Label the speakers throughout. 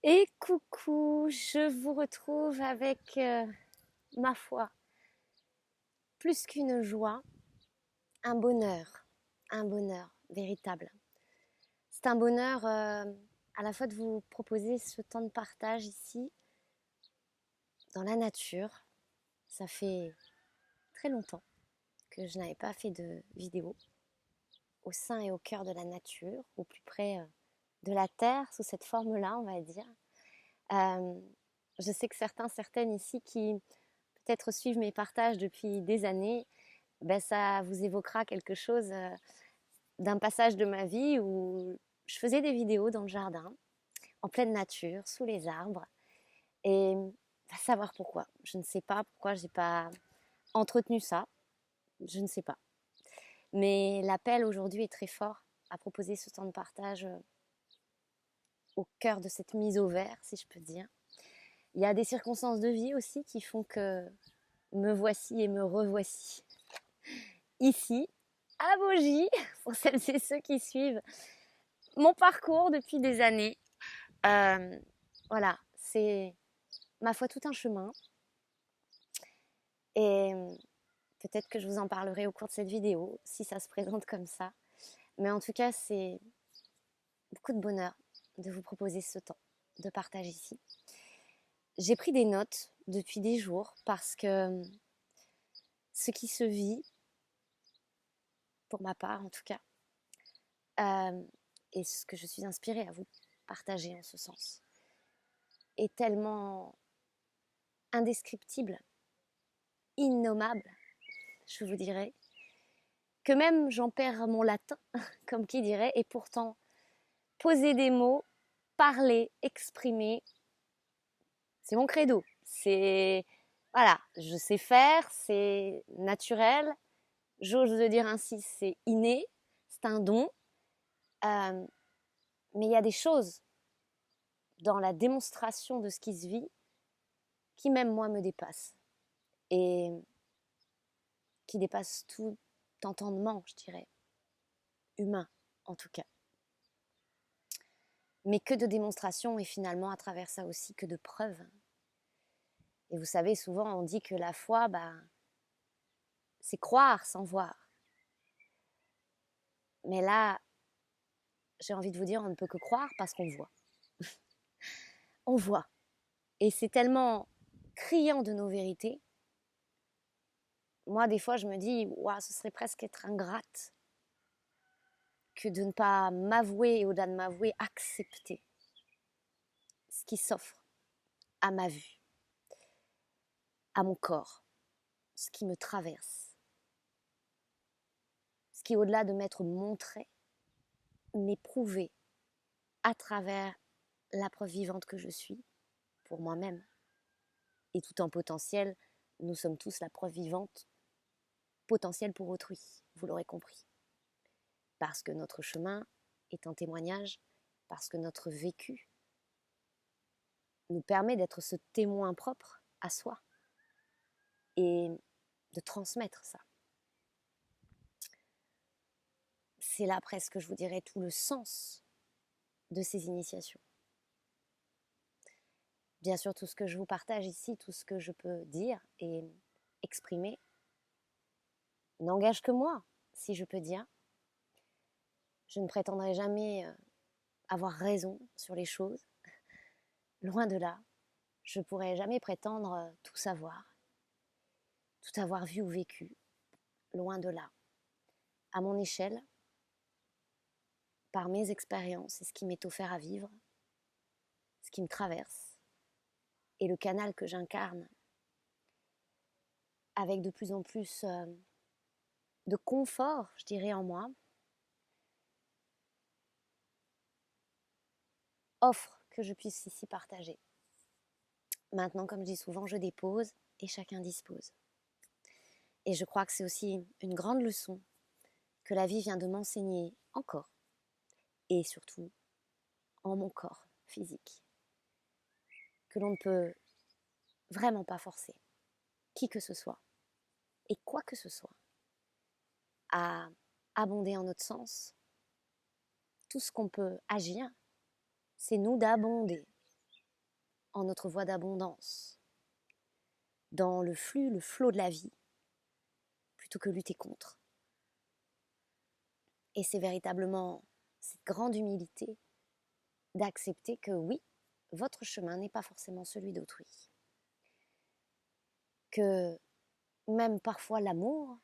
Speaker 1: Et coucou, je vous retrouve avec, ma foi, plus qu'une joie, un bonheur véritable. C'est un bonheur à la fois de vous proposer ce temps de partage ici, dans la nature. Ça fait très longtemps que je n'avais pas fait de vidéo au sein et au cœur de la nature, au plus près de la terre, sous cette forme-là, on va dire. Euh, je sais que certaines ici qui peut-être suivent mes partages depuis des années, ben ça vous évoquera quelque chose d'un passage de ma vie où je faisais des vidéos dans le jardin, en pleine nature, sous les arbres. Et va savoir pourquoi. Je ne sais pas pourquoi j'ai pas entretenu ça. Je ne sais pas. Mais l'appel aujourd'hui est très fort à proposer ce temps de partage au cœur de cette mise au vert, si je peux dire. Il y a des circonstances de vie aussi qui font que me voici et me revoici ici, à Baugy, pour celles et ceux qui suivent mon parcours depuis des années. Euh, voilà, c'est ma foi tout un chemin. Et peut-être que je vous en parlerai au cours de cette vidéo, si ça se présente comme ça. Mais en tout cas, c'est beaucoup de bonheur de vous proposer ce temps de partage ici. J'ai pris des notes depuis des jours parce que ce qui se vit, pour ma part en tout cas, et ce que je suis inspirée à vous partager en ce sens, est tellement indescriptible, innommable, je vous dirais, que même j'en perds mon latin, comme qui dirait, et pourtant, poser des mots, parler, exprimer, c'est mon credo. C'est, voilà, je sais faire, c'est naturel, j'ose le dire ainsi, c'est inné, c'est un don, euh, mais il y a des choses dans la démonstration de ce qui se vit qui même moi me dépassent et qui dépassent tout entendement, je dirais, humain en tout cas. Mais que de démonstrations et finalement à travers ça aussi que de preuves. Et vous savez, souvent on dit que la foi, c'est croire sans voir. Mais là, j'ai envie de vous dire, on ne peut que croire parce qu'on voit. On voit. Et c'est tellement criant de nos vérités. Moi, des fois, je me dis, waouh, ce serait presque être ingrate que de ne pas m'avouer et au-delà de m'avouer, accepter ce qui s'offre à ma vue, à mon corps, ce qui me traverse, ce qui, au-delà de m'être montré, m'éprouver à travers la preuve vivante que je suis pour moi-même. Et tout en potentiel, nous sommes tous la preuve vivante potentielle pour autrui, vous l'aurez compris. Parce que notre chemin est un témoignage, parce que notre vécu nous permet d'être ce témoin propre à soi et de transmettre ça. C'est là presque, je vous dirais, tout le sens de ces initiations. Bien sûr, tout ce que je vous partage ici, tout ce que je peux dire et exprimer, n'engage que moi, si je peux dire. Je ne prétendrai jamais avoir raison sur les choses. Loin de là. Je ne pourrai jamais prétendre tout savoir, tout avoir vu ou vécu. Loin de là. À mon échelle, par mes expériences et ce qui m'est offert à vivre, ce qui me traverse, et le canal que j'incarne avec de plus en plus de confort, je dirais, en moi, offre que je puisse ici partager. Maintenant, comme je dis souvent, je dépose et chacun dispose. Et je crois que c'est aussi une grande leçon que la vie vient de m'enseigner encore, et surtout en mon corps physique, que l'on ne peut vraiment pas forcer qui que ce soit et quoi que ce soit à abonder en notre sens. Tout ce qu'on peut agir, c'est nous d'abonder. en notre voie d'abondance, dans le flux, le flot de la vie, plutôt que lutter contre. Et c'est véritablement cette grande humilité d'accepter que oui, votre chemin n'est pas forcément celui d'autrui. Que même parfois l'amour,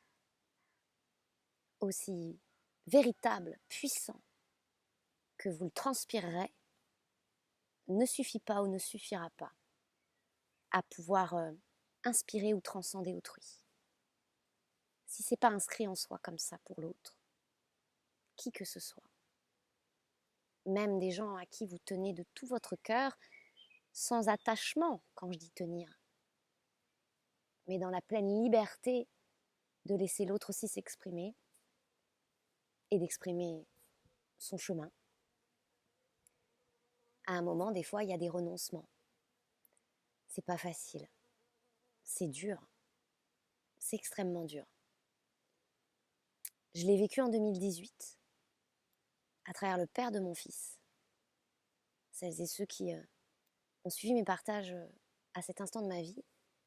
Speaker 1: aussi véritable, puissant, que vous le transpirerez, ne suffit pas ou ne suffira pas à pouvoir inspirer ou transcender autrui. Si ce n'est pas inscrit en soi comme ça pour l'autre, qui que ce soit, même des gens à qui vous tenez de tout votre cœur, sans attachement quand je dis tenir, mais dans la pleine liberté de laisser l'autre aussi s'exprimer et d'exprimer son chemin. À un moment, des fois, il y a des renoncements. C'est pas facile. C'est dur. C'est extrêmement dur. Je l'ai vécu en 2018, à travers le père de mon fils. Celles et ceux qui ont suivi mes partages à cet instant de ma vie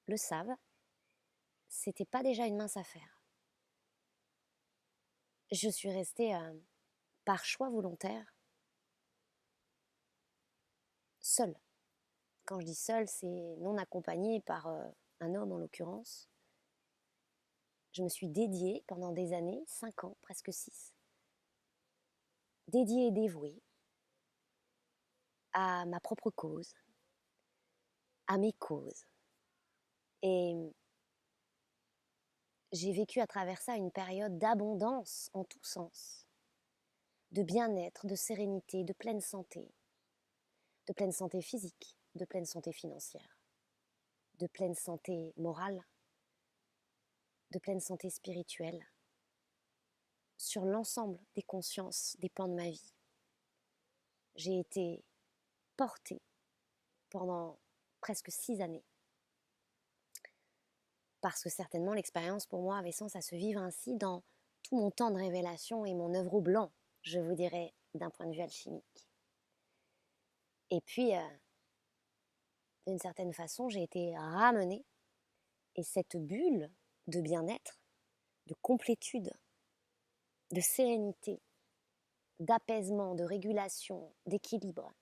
Speaker 1: le savent. C'était pas déjà une mince affaire. Je suis restée par choix volontaire seule. Quand je dis seule, c'est non accompagnée par un homme en l'occurrence. Je me suis dédiée pendant des années, 5 ans, presque 6, dédiée et dévouée à ma propre cause, à mes causes. Et j'ai vécu à travers ça une période d'abondance en tous sens, de bien-être, de sérénité, de pleine santé physique, de pleine santé financière, de pleine santé morale, de pleine santé spirituelle, sur l'ensemble des consciences, des pans de ma vie. J'ai été portée pendant presque 6 années, parce que certainement l'expérience pour moi avait sens à se vivre ainsi dans tout mon temps de révélation et mon œuvre au blanc, je vous dirais, d'un point de vue alchimique. Et puis, d'une certaine façon, j'ai été ramenée, et cette bulle de bien-être, de complétude, de sérénité, d'apaisement, de régulation, d'équilibre,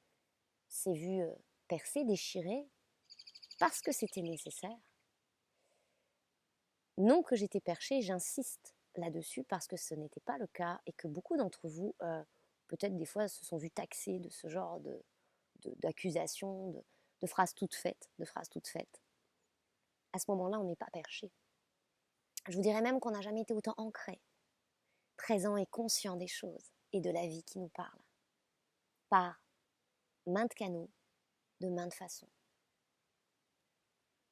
Speaker 1: s'est vue percée, déchirée, parce que c'était nécessaire. Non que j'étais perchée, j'insiste là-dessus parce que ce n'était pas le cas et que beaucoup d'entre vous, peut-être des fois, se sont vus taxés de ce genre d'accusations, de phrases toutes faites, À ce moment-là, on n'est pas perché. Je vous dirais même qu'on n'a jamais été autant ancré, présent et conscient des choses et de la vie qui nous parle, par maintes canaux, de maintes façons.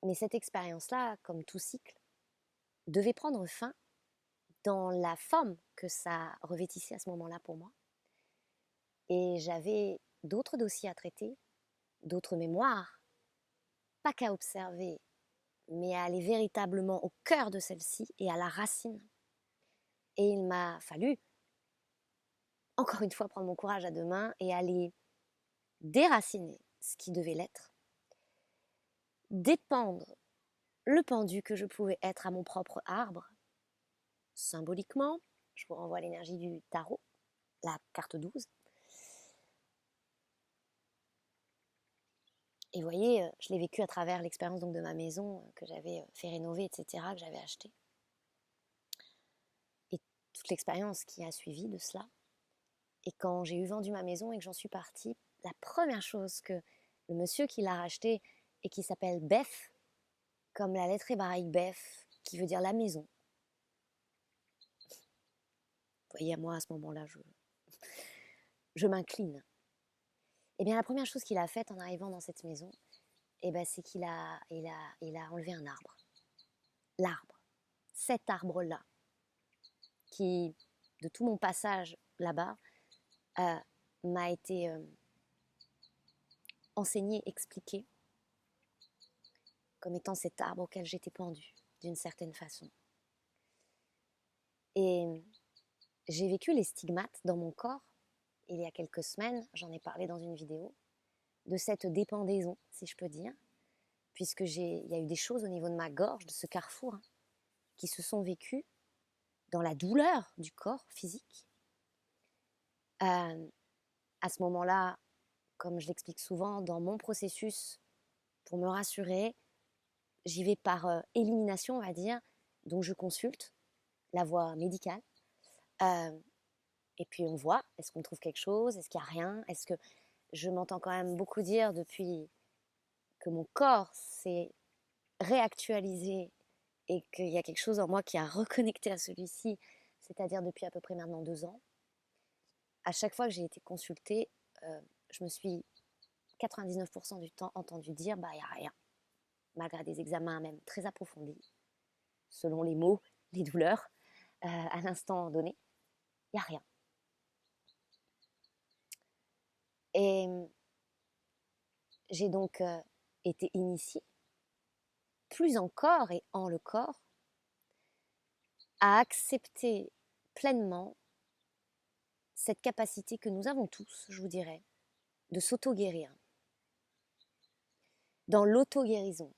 Speaker 1: Mais cette expérience-là, comme tout cycle, devait prendre fin dans la forme que ça revêtissait à ce moment-là pour moi. Et j'avais d'autres dossiers à traiter, d'autres mémoires, pas qu'à observer, mais à aller véritablement au cœur de celle-ci et à la racine. Et il m'a fallu, encore une fois, prendre mon courage à deux mains et aller déraciner ce qui devait l'être, dépendre le pendu que je pouvais être à mon propre arbre. Symboliquement, je vous renvoie à l'énergie du tarot, la carte 12. Et vous voyez, je l'ai vécu à travers l'expérience donc de ma maison que j'avais fait rénover, etc., que j'avais acheté. Et toute l'expérience qui a suivi de cela. Et quand j'ai eu vendu ma maison et que j'en suis partie, la première chose que le monsieur qui l'a racheté et qui s'appelle Beth, comme la lettre hébraïque Beth, qui veut dire la maison. Vous voyez, à moi, à ce moment-là, je m'incline. Et bien, la première chose qu'il a faite en arrivant dans cette maison, c'est qu'il a enlevé un arbre. L'arbre. Cet arbre-là, qui, de tout mon passage là-bas, m'a été enseigné, expliqué, comme étant cet arbre auquel j'étais pendue, d'une certaine façon. Et j'ai vécu les stigmates dans mon corps, il y a quelques semaines, j'en ai parlé dans une vidéo, de cette dépendaison, si je peux dire, puisque il y a eu des choses au niveau de ma gorge, de ce carrefour, hein, qui se sont vécues dans la douleur du corps physique. À ce moment-là, comme je l'explique souvent, dans mon processus, pour me rassurer, j'y vais par élimination, on va dire, donc je consulte la voie médicale. Et puis on voit, est-ce qu'on trouve quelque chose, est-ce qu'il n'y a rien, est-ce que je m'entends quand même beaucoup dire depuis que mon corps s'est réactualisé et qu'il y a quelque chose en moi qui a reconnecté à celui-ci, c'est-à-dire depuis à peu près maintenant 2 ans. À chaque fois que j'ai été consultée, je me suis 99% du temps entendu dire il n'y a rien, malgré des examens même très approfondis, selon les mots, les douleurs, à l'instant donné, il n'y a rien. Et j'ai donc été initiée, plus encore et en le corps, à accepter pleinement cette capacité que nous avons tous, je vous dirais, de s'auto-guérir. Dans l'auto-guérison,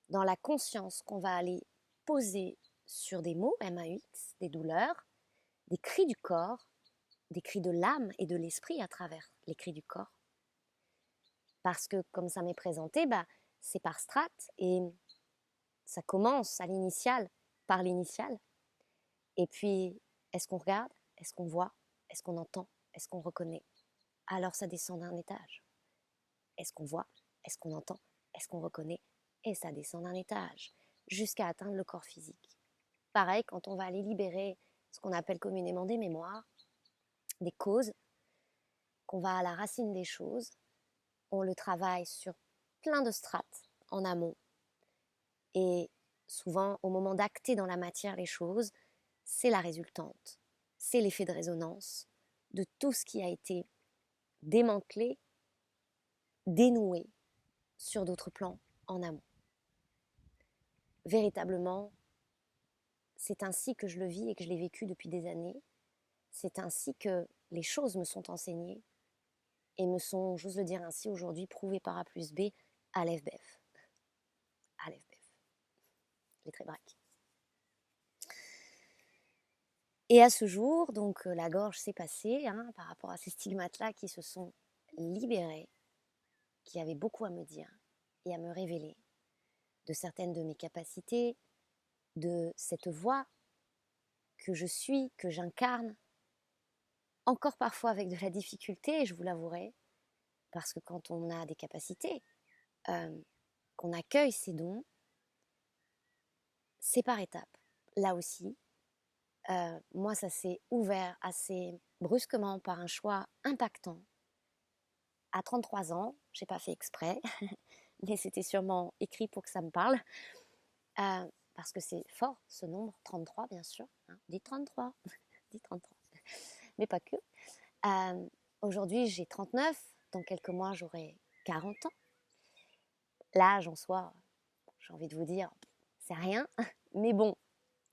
Speaker 1: dans la conscience qu'on va aller poser sur des mots, MAUX, des douleurs, des cris du corps, des cris de l'âme et de l'esprit à travers les cris du corps. Parce que comme ça m'est présenté, c'est par strates et ça commence à l'initiale, par l'initiale. Et puis, est-ce qu'on regarde? Est-ce qu'on voit? Est-ce qu'on entend? Est-ce qu'on reconnaît? Alors ça descend d'un étage. Est-ce qu'on voit? Est-ce qu'on entend? Est-ce qu'on reconnaît? Et ça descend d'un étage, jusqu'à atteindre le corps physique. Pareil, quand on va aller libérer ce qu'on appelle communément des mémoires, des causes, qu'on va à la racine des choses, on le travaille sur plein de strates en amont. Et souvent, au moment d'acter dans la matière les choses, c'est la résultante, c'est l'effet de résonance de tout ce qui a été démantelé, dénoué sur d'autres plans en amont. Véritablement, c'est ainsi que je le vis et que je l'ai vécu depuis des années. C'est ainsi que les choses me sont enseignées et me sont, j'ose le dire ainsi aujourd'hui, prouvées par A plus B, Aleph Bef. Aleph Bef. Les très braques. Et à ce jour, donc la gorge s'est passée par rapport à ces stigmates-là qui se sont libérés, qui avaient beaucoup à me dire et à me révéler de certaines de mes capacités, de cette voix que je suis, que j'incarne, encore parfois avec de la difficulté, je vous l'avouerai, parce que quand on a des capacités, qu'on accueille ces dons, c'est par étapes. Là aussi, moi ça s'est ouvert assez brusquement par un choix impactant. À 33 ans, j'ai pas fait exprès, mais c'était sûrement écrit pour que ça me parle, parce que c'est fort ce nombre, 33 bien sûr, dit 33, dit 33, mais pas que. Aujourd'hui j'ai 39, dans quelques mois j'aurai 40 ans. L'âge en soi, j'ai envie de vous dire, c'est rien, mais bon,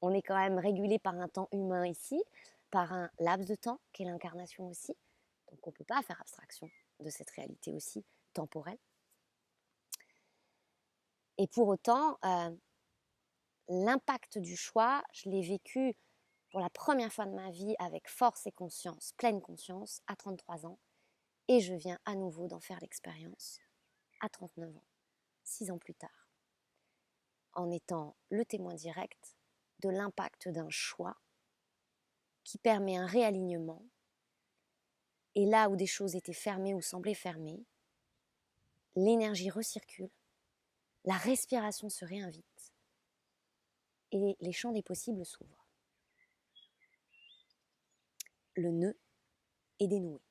Speaker 1: on est quand même régulé par un temps humain ici, par un laps de temps qu'est l'incarnation aussi, donc on ne peut pas faire abstraction de cette réalité aussi temporelle. Et pour autant, l'impact du choix, je l'ai vécu pour la première fois de ma vie avec force et conscience, pleine conscience, à 33 ans, et je viens à nouveau d'en faire l'expérience à 39 ans, 6 ans plus tard, en étant le témoin direct de l'impact d'un choix qui permet un réalignement. Et là où des choses étaient fermées ou semblaient fermées, l'énergie recircule, la respiration se réinvite et les champs des possibles s'ouvrent. Le nœud est dénoué.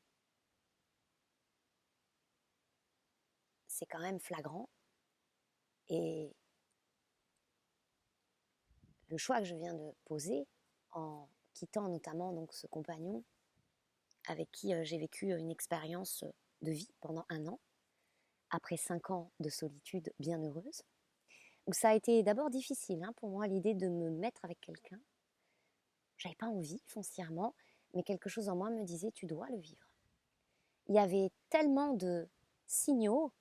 Speaker 1: C'est quand même flagrant et le choix que je viens de poser en quittant notamment donc ce compagnon avec qui j'ai vécu une expérience de vie pendant 1 an, après 5 ans de solitude bien heureuse, où ça a été d'abord difficile pour moi l'idée de me mettre avec quelqu'un. J'avais pas envie foncièrement, mais quelque chose en moi me disait tu dois le vivre. Il y avait tellement de signaux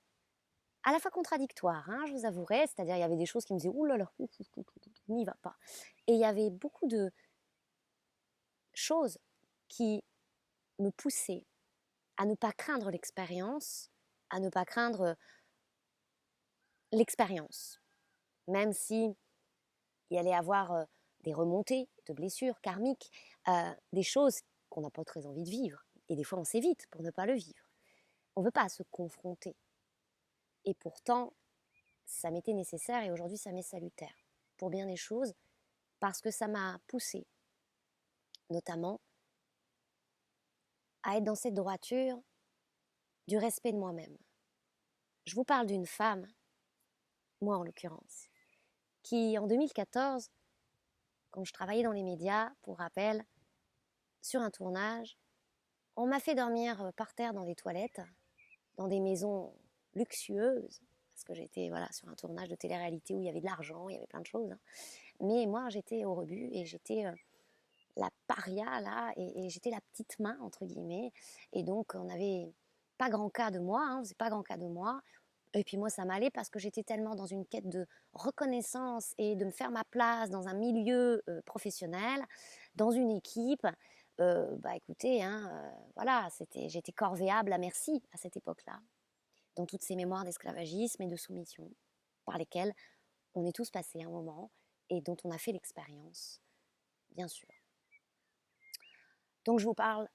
Speaker 1: à la fois contradictoires, hein, je vous avouerai, c'est-à-dire il y avait des choses qui me disaient ouh là là, n'y va pas. Et il y avait beaucoup de choses qui me poussaient à ne pas craindre l'expérience, à ne pas craindre l'expérience, même si il y allait avoir des remontées de blessures karmiques, des choses qu'on n'a pas très envie de vivre. Et des fois, on s'évite pour ne pas le vivre. On ne veut pas se confronter. Et pourtant, ça m'était nécessaire et aujourd'hui, ça m'est salutaire pour bien des choses parce que ça m'a poussée, notamment, à être dans cette droiture du respect de moi-même. Je vous parle d'une femme, moi en l'occurrence, qui en 2014, quand je travaillais dans les médias, pour rappel, sur un tournage, on m'a fait dormir par terre dans des toilettes, dans des maisons luxueuses, parce que j'étais sur un tournage de télé-réalité où il y avait de l'argent, il y avait plein de choses. Hein. Mais moi, j'étais au rebut et j'étais la paria, là, et j'étais la petite main, entre guillemets. Et donc, on n'avait pas grand cas de moi, hein, on faisait pas grand cas de moi. Et puis moi, ça m'allait parce que j'étais tellement dans une quête de reconnaissance et de me faire ma place dans un milieu professionnel, dans une équipe. Écoutez, hein, voilà, j'étais corvéable à merci à cette époque-là, dans toutes ces mémoires d'esclavagisme et de soumission par lesquelles on est tous passés un moment et dont on a fait l'expérience, bien sûr. Donc je vous parle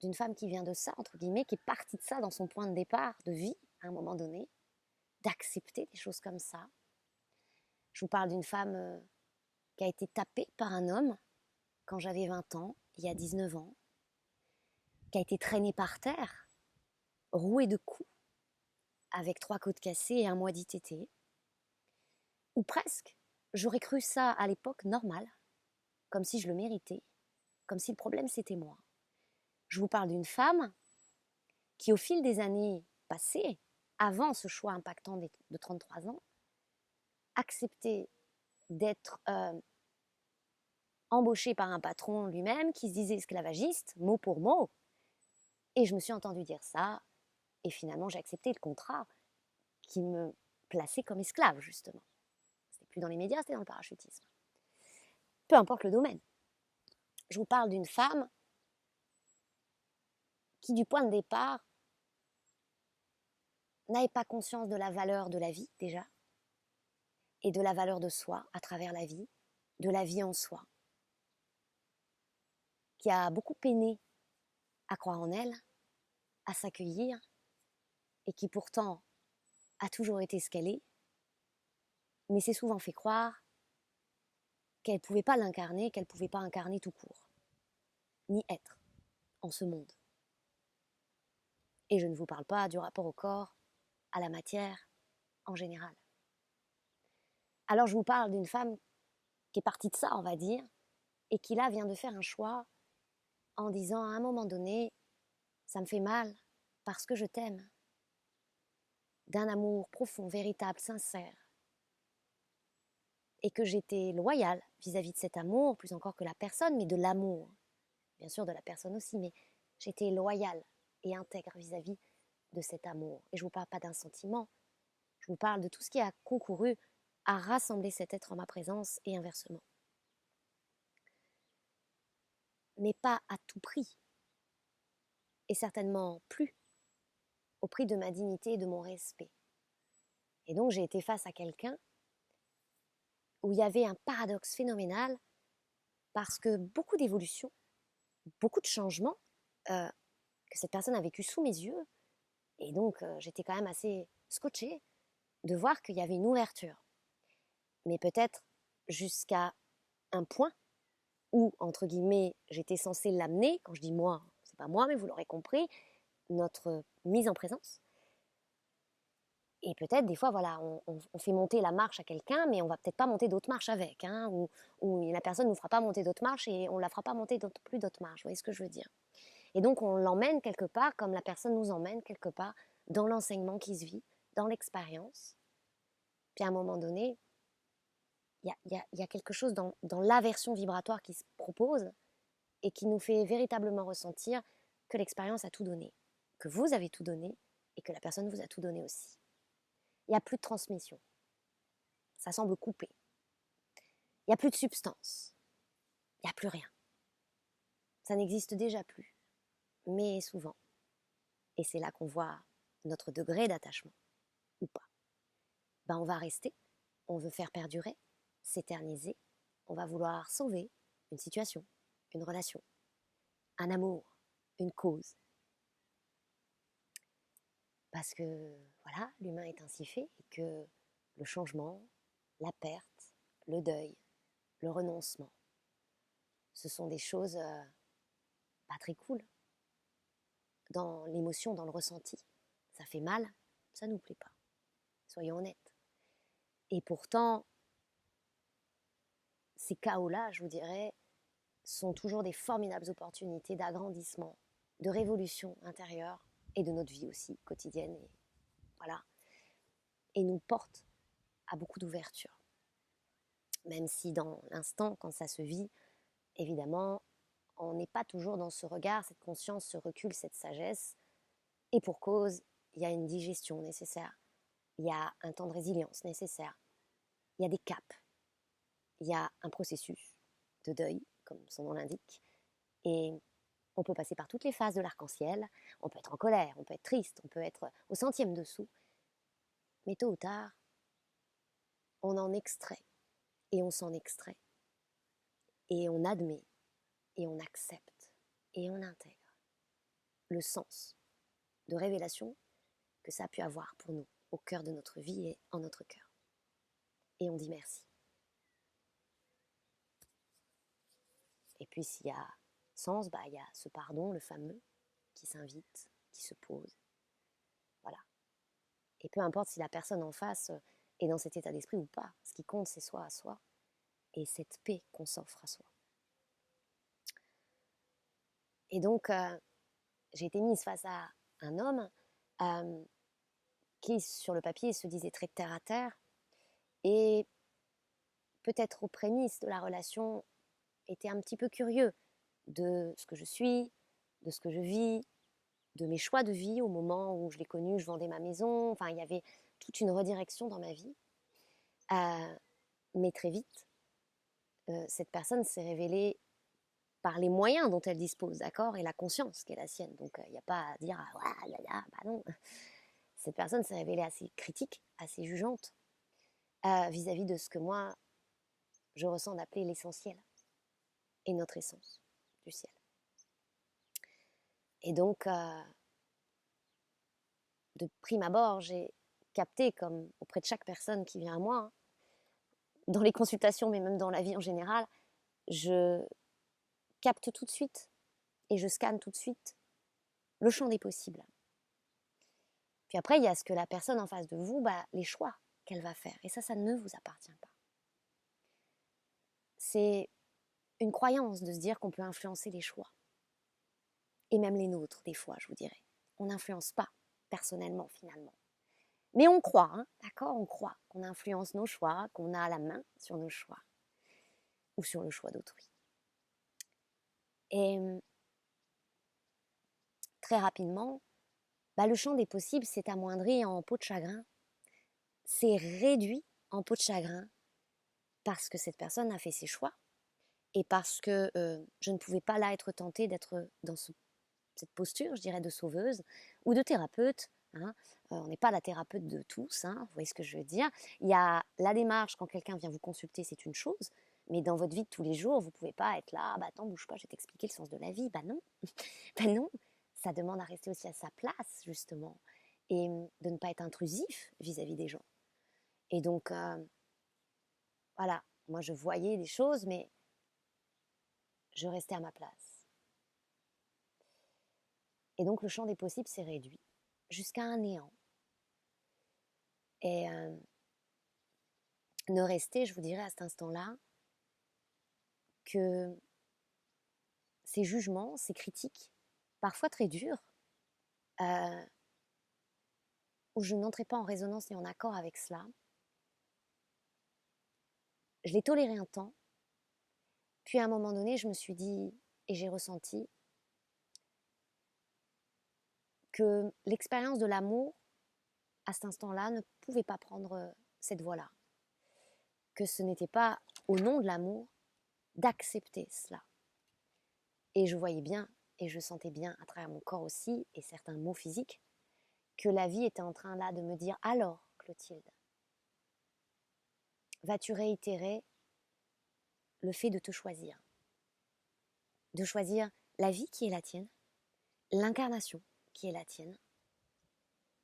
Speaker 1: d'une femme qui vient de ça, entre guillemets, qui est partie de ça dans son point de départ de vie, à un moment donné, d'accepter des choses comme ça. Je vous parle d'une femme qui a été tapée par un homme quand j'avais 20 ans, il y a 19 ans, qui a été traînée par terre, rouée de coups, avec 3 côtes cassées et un mois d'ITT. Ou presque, j'aurais cru ça à l'époque normal, comme si je le méritais, comme si le problème c'était moi. Je vous parle d'une femme qui, au fil des années passées, avant ce choix impactant de 33 ans, acceptait d'être embauchée par un patron lui-même qui se disait esclavagiste, mot pour mot. Et je me suis entendue dire ça, et finalement j'ai accepté le contrat qui me plaçait comme esclave, justement. C'était plus dans les médias, c'était dans le parachutisme. Peu importe le domaine. Je vous parle d'une femme qui, du point de départ, n'avait pas conscience de la valeur de la vie, déjà, et de la valeur de soi à travers la vie, de la vie en soi, qui a beaucoup peiné à croire en elle, à s'accueillir, et qui pourtant a toujours été ce qu'elle est, mais s'est souvent fait croire qu'elle ne pouvait pas l'incarner, qu'elle ne pouvait pas incarner tout court, ni être en ce monde. Et je ne vous parle pas du rapport au corps, à la matière, en général. Alors je vous parle d'une femme qui est partie de ça, on va dire, et qui là vient de faire un choix en disant à un moment donné, ça me fait mal parce que je t'aime, d'un amour profond, véritable, sincère, et que j'étais loyale vis-à-vis de cet amour, plus encore que la personne, mais de l'amour, bien sûr de la personne aussi, mais j'étais loyale et intègre vis-à-vis de cet amour. Et je ne vous parle pas d'un sentiment, je vous parle de tout ce qui a concouru à rassembler cet être en ma présence et inversement. Mais pas à tout prix, et certainement plus au prix de ma dignité et de mon respect. Et donc j'ai été face à quelqu'un où il y avait un paradoxe phénoménal parce que beaucoup d'évolutions, beaucoup de changements que cette personne a vécu sous mes yeux, et donc j'étais quand même assez scotchée de voir qu'il y avait une ouverture. Mais peut-être jusqu'à un point où, entre guillemets, j'étais censée l'amener, quand je dis moi, c'est pas moi, mais vous l'aurez compris, notre mise en présence. Et peut-être, des fois, voilà, on fait monter la marche à quelqu'un, mais on va peut-être pas monter d'autres marches avec, hein, ou la personne ne nous fera pas monter d'autres marches et on la fera pas monter plus d'autres marches, vous voyez ce que je veux dire. Et donc, on l'emmène quelque part, comme la personne nous emmène quelque part, dans l'enseignement qui se vit, dans l'expérience. Puis à un moment donné, il y a quelque chose dans l'aversion vibratoire qui se propose et qui nous fait véritablement ressentir que l'expérience a tout donné, que vous avez tout donné et que la personne vous a tout donné aussi. Il n'y a plus de transmission. Ça semble coupé. Il n'y a plus de substance. Il n'y a plus rien. Ça n'existe déjà plus. Mais souvent, et c'est là qu'on voit notre degré d'attachement, ou pas, ben on va rester, on veut faire perdurer, s'éterniser, on va vouloir sauver une situation, une relation, un amour, une cause. Parce que, voilà, l'humain est ainsi fait et que le changement, la perte, le deuil, le renoncement, ce sont des choses pas très cool. Dans l'émotion, dans le ressenti, ça fait mal, ça nous plaît pas. Soyons honnêtes. Et pourtant, ces chaos-là, je vous dirais, sont toujours des formidables opportunités d'agrandissement, de révolution intérieure et de notre vie aussi quotidienne. Et voilà. Et nous portent à beaucoup d'ouverture. Même si dans l'instant, quand ça se vit, évidemment, on n'est pas toujours dans ce regard, cette conscience, ce recul, cette sagesse. Et pour cause, il y a une digestion nécessaire. Il y a un temps de résilience nécessaire. Il y a des caps. Il y a un processus de deuil, comme son nom l'indique. Et on peut passer par toutes les phases de l'arc-en-ciel. On peut être en colère, on peut être triste, on peut être au centième dessous. Mais tôt ou tard, on en extrait. Et on s'en extrait. Et on admet. Et on accepte. Et on intègre le sens de révélation que ça a pu avoir pour nous au cœur de notre vie et en notre cœur. Et on dit merci. Et puis s'il y a sens, il y a ce pardon, le fameux, qui s'invite, qui se pose. Voilà. Et peu importe si la personne en face est dans cet état d'esprit ou pas, ce qui compte c'est soi à soi et cette paix qu'on s'offre à soi. Et donc j'ai été mise face à un homme qui sur le papier se disait très terre à terre et peut-être aux prémices de la relation était un petit peu curieux de ce que je suis, de ce que je vis, de mes choix de vie au moment où je l'ai connu, je vendais ma maison. Enfin, il y avait toute une redirection dans ma vie. Mais très vite, cette personne s'est révélée par les moyens dont elle dispose, d'accord, et la conscience qui est la sienne. Donc, il n'y a pas à dire « ah là là, bah non ». Cette personne s'est révélée assez critique, assez jugeante vis-à-vis de ce que moi, je ressens d'appeler l'essentiel et notre essence du ciel. Et donc, de prime abord, j'ai capté, comme auprès de chaque personne qui vient à moi, dans les consultations, mais même dans la vie en général, je capte tout de suite et je scanne tout de suite le champ des possibles. Puis après, il y a ce que la personne en face de vous, les choix qu'elle va faire. Et ça ne vous appartient pas. C'est une croyance de se dire qu'on peut influencer les choix. Et même les nôtres, des fois, je vous dirais. On n'influence pas personnellement, finalement. Mais on croit, d'accord, on croit qu'on influence nos choix, qu'on a la main sur nos choix ou sur le choix d'autrui. Et très rapidement, le champ des possibles s'est amoindri en peau de chagrin, s'est réduit en peau de chagrin parce que cette personne a fait ses choix et parce que je ne pouvais pas là être tentée d'être dans cette posture, je dirais, de sauveuse ou de thérapeute. On n'est pas la thérapeute de tous, vous voyez ce que je veux dire. Il y a la démarche, quand quelqu'un vient vous consulter, c'est une chose, mais dans votre vie de tous les jours, vous ne pouvez pas être là, attends, bouge pas, je vais t'expliquer le sens de la vie. Non, non, ça demande à rester aussi à sa place, justement, et de ne pas être intrusif vis-à-vis des gens. Et donc, voilà, moi je voyais des choses, mais je restais à ma place. Et donc le champ des possibles s'est réduit jusqu'à un néant. Et ne restait, je vous dirais à cet instant-là, que ces jugements, ces critiques, parfois très durs, où je n'entrais pas en résonance ni en accord avec cela. Je l'ai toléré un temps, puis à un moment donné, je me suis dit, et j'ai ressenti, que l'expérience de l'amour, à cet instant-là, ne pouvait pas prendre cette voie-là. Que ce n'était pas au nom de l'amour d'accepter cela. Et je voyais bien, et je sentais bien à travers mon corps aussi, et certains mots physiques, que la vie était en train là de me dire « Alors, Clotilde, vas-tu réitérer le fait de te choisir ? De choisir la vie qui est la tienne, l'incarnation qui est la tienne,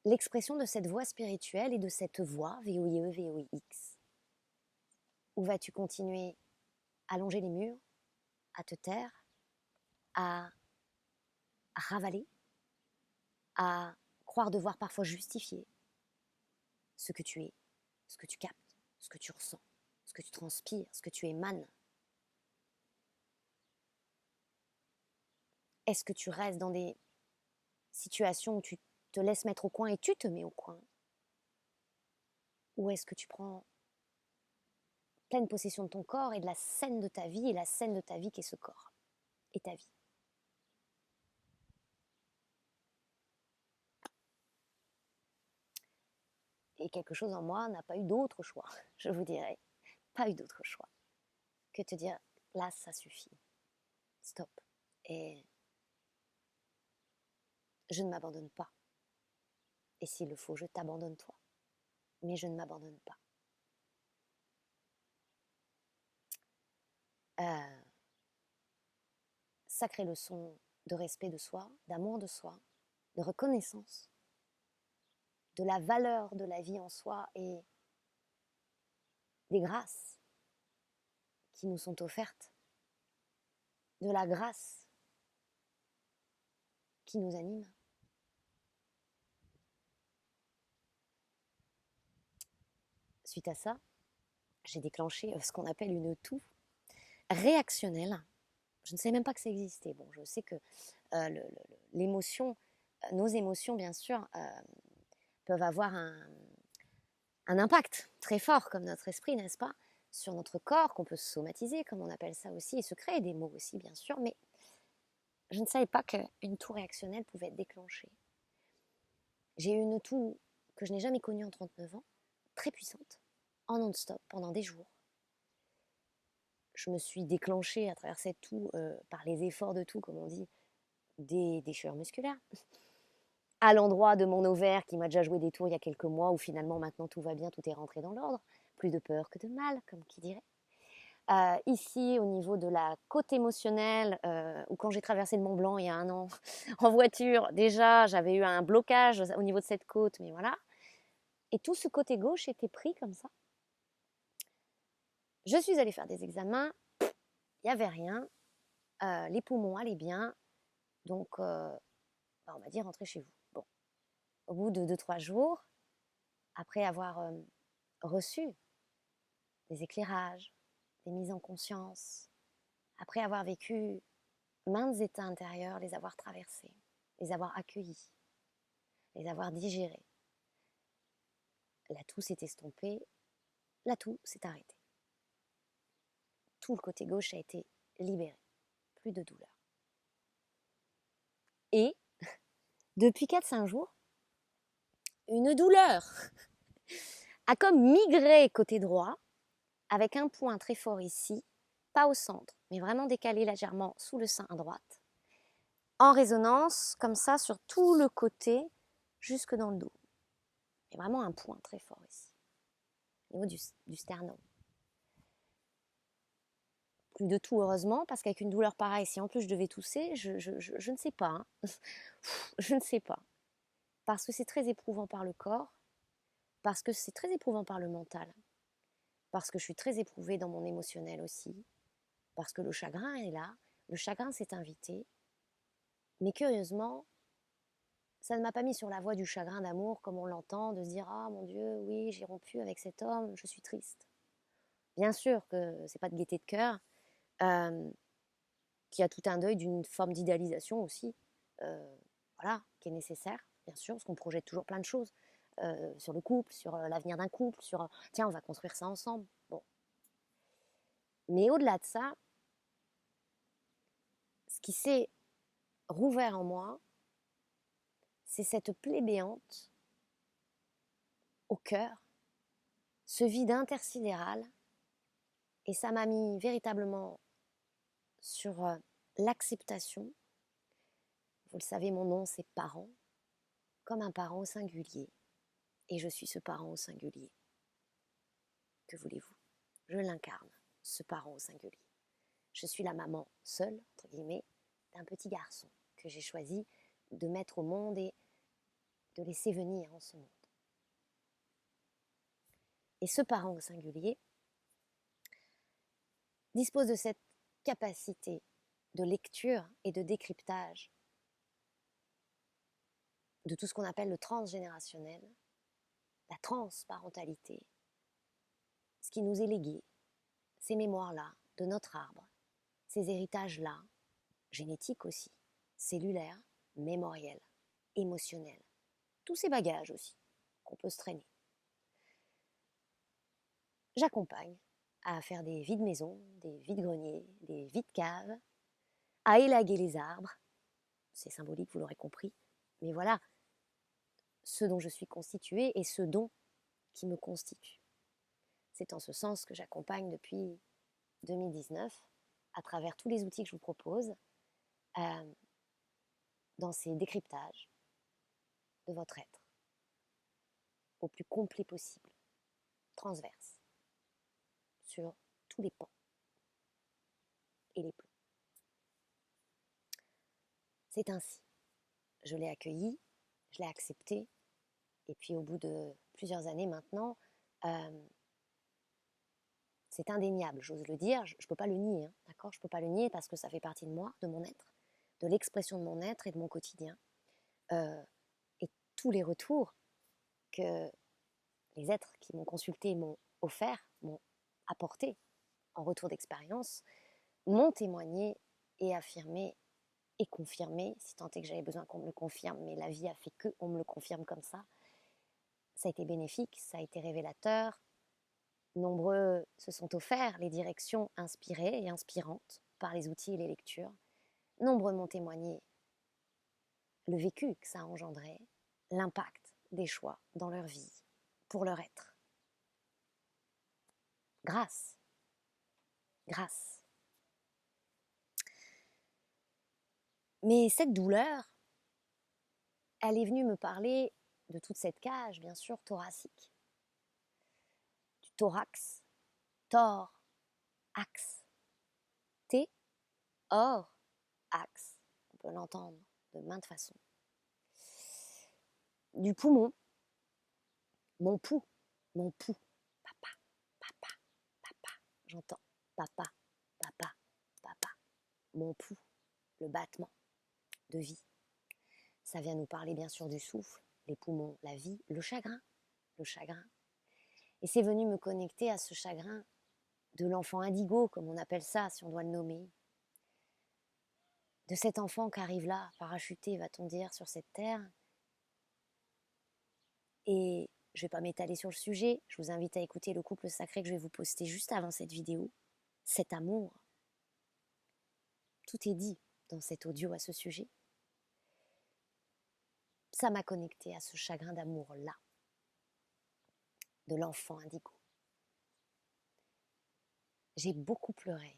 Speaker 1: l'expression de cette voie spirituelle et de cette voie, VOIE, VOIX. Ou vas-tu continuer à longer les murs, à te taire, à ravaler, à croire devoir parfois justifier ce que tu es, ce que tu captes, ce que tu ressens, ce que tu transpires, ce que tu émanes. Est-ce que tu restes dans des situations où tu te laisses mettre au coin et tu te mets au coin? Ou est-ce que tu prends pleine possession de ton corps et de la scène de ta vie, et la scène de ta vie qui est ce corps et ta vie? Et quelque chose en moi n'a pas eu d'autre choix, je vous dirais, pas eu d'autre choix que te dire, là, ça suffit, stop. Et je ne m'abandonne pas. Et s'il le faut, je t'abandonne toi. Mais je ne m'abandonne pas. Sacrée leçon de respect de soi, d'amour de soi, de reconnaissance, de la valeur de la vie en soi et des grâces qui nous sont offertes, de la grâce qui nous anime. Suite à ça, j'ai déclenché ce qu'on appelle une toux réactionnelle. Je ne savais même pas que ça existait. Bon, je sais que l'émotion, nos émotions, bien sûr, peuvent avoir un impact très fort, comme notre esprit, n'est-ce pas, sur notre corps, qu'on peut somatiser, comme on appelle ça aussi, et se créer des mots aussi, bien sûr, mais je ne savais pas qu'une toux réactionnelle pouvait être déclenchée. J'ai eu une toux que je n'ai jamais connue en 39 ans, très puissante, en non-stop, pendant des jours. Je me suis déclenchée à travers cette toux, par les efforts de toux, comme on dit, des déchirures musculaires, à l'endroit de mon ovaire qui m'a déjà joué des tours il y a quelques mois, où finalement maintenant tout va bien, tout est rentré dans l'ordre, plus de peur que de mal, comme qui dirait. Ici, au niveau de la côte émotionnelle, où quand j'ai traversé le Mont Blanc il y a 1 an en voiture, déjà j'avais eu un blocage au niveau de cette côte, mais voilà. Et tout ce côté gauche était pris comme ça. Je suis allée faire des examens, il n'y avait rien, les poumons allaient bien, donc on m'a dit rentrez chez vous. Bon, au bout de 2-3 jours, après avoir reçu des éclairages, des mises en conscience, après avoir vécu maintes états intérieurs, les avoir traversés, les avoir accueillis, les avoir digérés, la toux s'est estompée, la toux s'est arrêtée. Tout le côté gauche a été libéré, plus de douleur. Et depuis 4-5 jours, une douleur a comme migré côté droit, avec un point très fort ici, pas au centre, mais vraiment décalé légèrement sous le sein à droite, en résonance, comme ça, sur tout le côté, jusque dans le dos. Il y a vraiment un point très fort ici, au niveau du sternum. Plus de tout, heureusement, parce qu'avec une douleur pareille, si en plus je devais tousser, je ne sais pas. Hein. Je ne sais pas. Parce que c'est très éprouvant par le corps, parce que c'est très éprouvant par le mental, parce que je suis très éprouvée dans mon émotionnel aussi, parce que le chagrin est là, le chagrin s'est invité, mais curieusement, ça ne m'a pas mis sur la voie du chagrin d'amour comme on l'entend, de se dire « Ah mon Dieu, oui, j'ai rompu avec cet homme, je suis triste ». Bien sûr que c'est pas de gaieté de cœur, qui a tout un deuil d'une forme d'idéalisation aussi, voilà, qui est nécessaire, bien sûr, parce qu'on projette toujours plein de choses sur le couple, sur l'avenir d'un couple, sur tiens, on va construire ça ensemble. Bon. Mais au-delà de ça, ce qui s'est rouvert en moi, c'est cette plaie béante au cœur, ce vide intersidéral, et ça m'a mis véritablement sur l'acceptation. Vous le savez, mon nom c'est parent, comme un parent au singulier, et je suis ce parent au singulier. Que voulez-vous? Je l'incarne, ce parent au singulier. Je suis la maman seule, entre guillemets, d'un petit garçon que j'ai choisi de mettre au monde et de laisser venir en ce monde. Et ce parent au singulier dispose de cette capacité de lecture et de décryptage de tout ce qu'on appelle le transgénérationnel, la transparentalité, ce qui nous est légué, ces mémoires-là de notre arbre, ces héritages-là, génétiques aussi, cellulaires, mémoriels, émotionnels, tous ces bagages aussi qu'on peut se traîner. J'accompagne à faire des vides maisons, des vides greniers, des vides caves, à élaguer les arbres. C'est symbolique, vous l'aurez compris. Mais voilà, ce dont je suis constituée et ce don qui me constitue. C'est en ce sens que j'accompagne depuis 2019, à travers tous les outils que je vous propose, dans ces décryptages de votre être, au plus complet possible, transverse, sur tous les pans et les plans. C'est ainsi. Je l'ai accueilli, je l'ai accepté, et puis au bout de plusieurs années maintenant, c'est indéniable, j'ose le dire, je ne peux pas le nier, hein, d'accord? Je ne peux pas le nier parce que ça fait partie de moi, de mon être, de l'expression de mon être et de mon quotidien. Et tous les retours que les êtres qui m'ont consulté m'ont offert, m'ont apporté en retour d'expérience, m'ont témoigné et affirmé et confirmé, si tant est que j'avais besoin qu'on me le confirme, mais la vie a fait qu'on me le confirme comme ça. Ça a été bénéfique, ça a été révélateur. Nombreux se sont offerts les directions inspirées et inspirantes par les outils et les lectures. Nombreux m'ont témoigné le vécu que ça a engendré, l'impact des choix dans leur vie, pour leur être. Grâce. Mais cette douleur, elle est venue me parler de toute cette cage, bien sûr, thoracique. Du thorax, tor, axe, T, or, axe. On peut l'entendre de maintes façons. Du poumon, mon pouls, papa, j'entends papa, mon pouls, le battement de vie. Ça vient nous parler bien sûr du souffle, les poumons, la vie, le chagrin. Et c'est venu me connecter à ce chagrin de l'enfant indigo, comme on appelle ça, si on doit le nommer. De cet enfant qui arrive là, parachuté, va-t-on dire, sur cette terre. Et je ne vais pas m'étaler sur le sujet, je vous invite à écouter le couple sacré que je vais vous poster juste avant cette vidéo. Cet amour. Tout est dit dans cet audio à ce sujet. Ça m'a connecté à ce chagrin d'amour-là, de l'enfant indigo. J'ai beaucoup pleuré.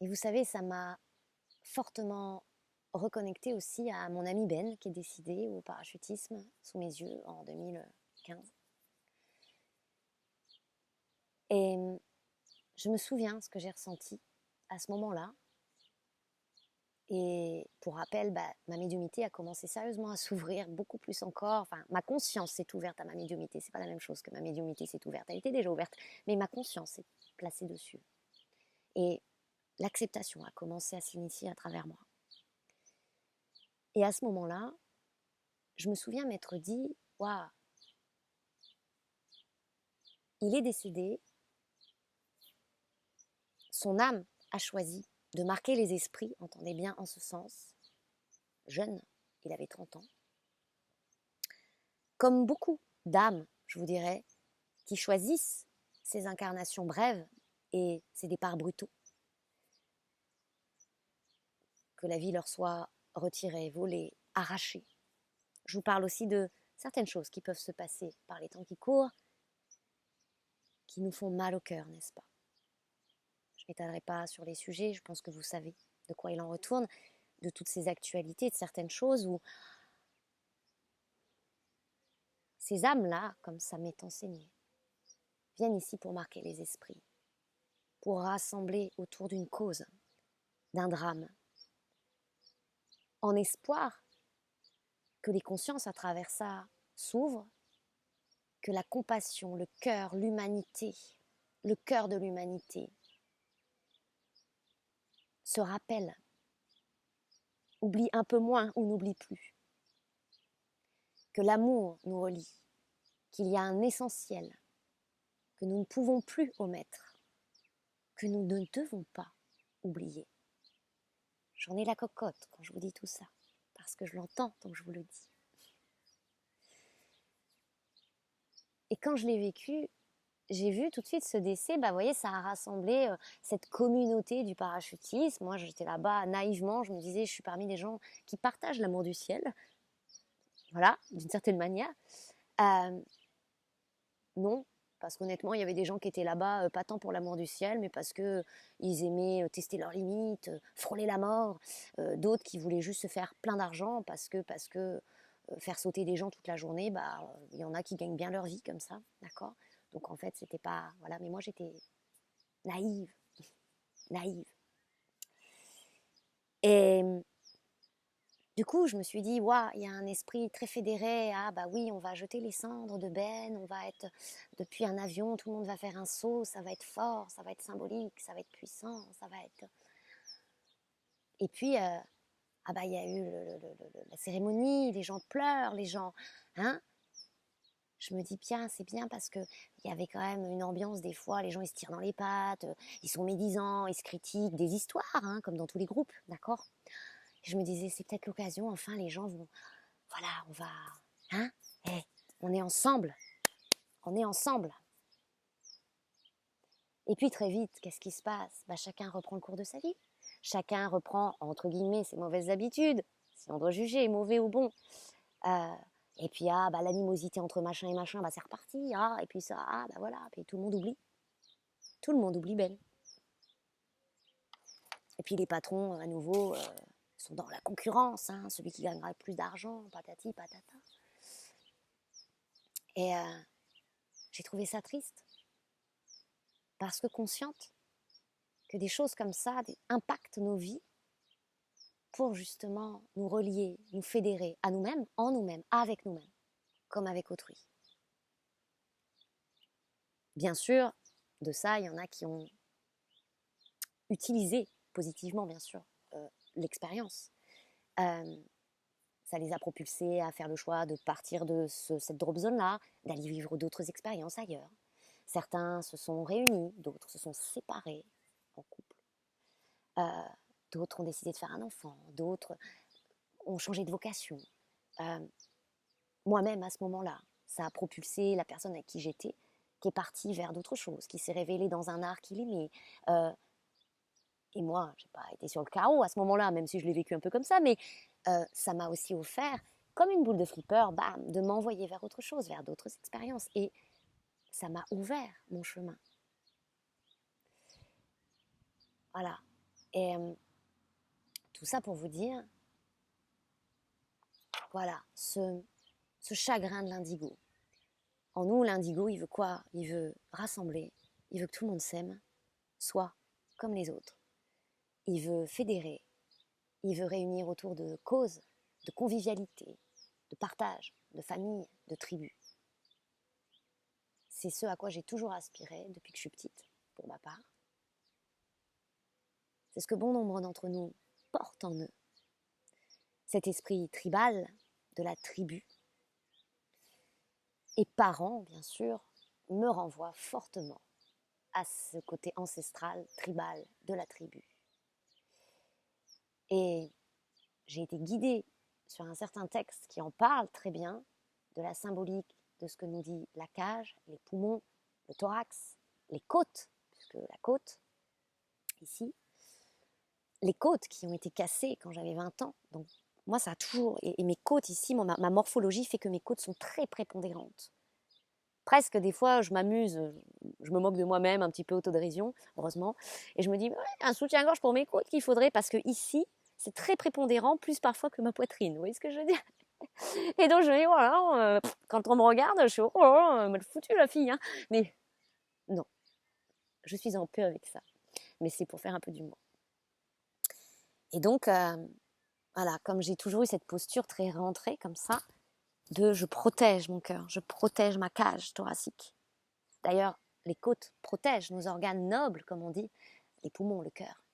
Speaker 1: Et vous savez, ça m'a fortement reconnecté aussi à mon ami Ben, qui est décédé au parachutisme sous mes yeux en 2015. Et je me souviens ce que j'ai ressenti à ce moment-là. Et pour rappel, ma médiumnité a commencé sérieusement à s'ouvrir beaucoup plus encore. Enfin, ma conscience s'est ouverte à ma médiumité. C'est pas la même chose que ma médiumité s'est ouverte. Elle était déjà ouverte, mais ma conscience s'est placée dessus. Et l'acceptation a commencé à s'initier à travers moi. Et à ce moment-là, je me souviens m'être dit, waouh, il est décédé, son âme a choisi de marquer les esprits, entendez bien en ce sens, jeune, il avait 30 ans, comme beaucoup d'âmes, je vous dirais, qui choisissent ces incarnations brèves et ces départs brutaux. Que la vie leur soit retirée, volée, arrachées. Je vous parle aussi de certaines choses qui peuvent se passer par les temps qui courent, qui nous font mal au cœur, n'est-ce pas? Je ne m'étalerai pas sur les sujets, je pense que vous savez de quoi il en retourne, de toutes ces actualités, de certaines choses où ces âmes-là, comme ça m'est enseigné, viennent ici pour marquer les esprits, pour rassembler autour d'une cause, d'un drame, en espoir que les consciences à travers ça s'ouvrent, que la compassion, le cœur, l'humanité, le cœur de l'humanité se rappelle, oublie un peu moins ou n'oublie plus, que l'amour nous relie, qu'il y a un essentiel que nous ne pouvons plus omettre, que nous ne devons pas oublier. J'en ai la cocotte quand je vous dis tout ça, parce que je l'entends donc je vous le dis. Et quand je l'ai vécu, j'ai vu tout de suite ce décès, vous voyez, ça a rassemblé cette communauté du parachutisme. Moi, j'étais là-bas naïvement, je me disais, je suis parmi des gens qui partagent l'amour du ciel, voilà, d'une certaine manière. Non, parce qu'honnêtement, il y avait des gens qui étaient là-bas, pas tant pour l'amour du ciel, mais parce qu'ils aimaient tester leurs limites, frôler la mort. D'autres qui voulaient juste se faire plein d'argent parce que faire sauter des gens toute la journée, il y en a qui gagnent bien leur vie comme ça, d'accord? Donc en fait, c'était pas... Voilà, mais moi j'étais naïve, naïve. Et du coup, je me suis dit, waouh, il y a un esprit très fédéré. Ah, bah oui, on va jeter les cendres de Ben, on va être depuis un avion, tout le monde va faire un saut, ça va être fort, ça va être symbolique, ça va être puissant, ça va être. Et puis, il y a eu la cérémonie, les gens pleurent, les gens. Hein? Je me dis bien, c'est bien parce qu'il y avait quand même une ambiance des fois, les gens ils se tirent dans les pattes, ils sont médisants, ils se critiquent des histoires, hein, comme dans tous les groupes, d'accord? Je me disais, c'est peut-être l'occasion, enfin, les gens vont, voilà, on va, hein, on est ensemble, on est ensemble. Et puis très vite, qu'est-ce qui se passe? Chacun reprend le cours de sa vie, chacun reprend, entre guillemets, ses mauvaises habitudes, si on doit juger, mauvais ou bon. Et puis, l'animosité entre machin et machin, c'est reparti, et puis ça, voilà, puis tout le monde oublie Ben. Et puis les patrons, à nouveau, sont dans la concurrence, hein, celui qui gagnera le plus d'argent, patati, patata. Et j'ai trouvé ça triste, parce que consciente que des choses comme ça impactent nos vies pour justement nous relier, nous fédérer à nous-mêmes, en nous-mêmes, avec nous-mêmes, comme avec autrui. Bien sûr, de ça, il y en a qui ont utilisé positivement, bien sûr, l'expérience. Ça les a propulsés à faire le choix de partir de cette drop zone-là, d'aller vivre d'autres expériences ailleurs. Certains se sont réunis, d'autres se sont séparés en couple. D'autres ont décidé de faire un enfant, d'autres ont changé de vocation. Moi-même, à ce moment-là, ça a propulsé la personne avec qui j'étais, qui est partie vers d'autres choses, qui s'est révélée dans un art qu'il aimait. Et moi, je n'ai pas été sur le carreau à ce moment-là, même si je l'ai vécu un peu comme ça, mais ça m'a aussi offert, comme une boule de flipper, de m'envoyer vers autre chose, vers d'autres expériences. Et ça m'a ouvert mon chemin. Voilà. Et tout ça pour vous dire, voilà, ce chagrin de l'indigo. En nous, l'indigo, il veut quoi? Il veut rassembler, il veut que tout le monde s'aime, soit comme les autres. Il veut fédérer, il veut réunir autour de causes, de convivialité, de partage, de famille, de tribu. C'est ce à quoi j'ai toujours aspiré depuis que je suis petite, pour ma part. C'est ce que bon nombre d'entre nous portent en eux. Cet esprit tribal de la tribu. Et parents, bien sûr, me renvoie fortement à ce côté ancestral, tribal de la tribu. Et j'ai été guidée sur un certain texte qui en parle très bien, de la symbolique de ce que nous dit la cage, les poumons, le thorax, les côtes, puisque la côte, ici, les côtes qui ont été cassées quand j'avais 20 ans, donc moi, ça a toujours... Et mes côtes ici, ma morphologie fait que mes côtes sont très prépondérantes. Presque, des fois, je m'amuse, je me moque de moi-même, un petit peu autodérision, heureusement. Et je me dis, ouais, un soutien-gorge pour mes côtes qu'il faudrait, parce que ici, c'est très prépondérant, plus parfois que ma poitrine. Vous voyez ce que je veux dire? Et donc, je me dis, voilà, quand on me regarde, je suis, oh, mal foutue la fille. Hein. Mais non, je suis en paix avec ça. Mais c'est pour faire un peu d'humour. Et donc, voilà, comme j'ai toujours eu cette posture très rentrée, comme ça, je protège mon cœur, je protège ma cage thoracique. D'ailleurs, les côtes protègent nos organes nobles, comme on dit, les poumons, le cœur.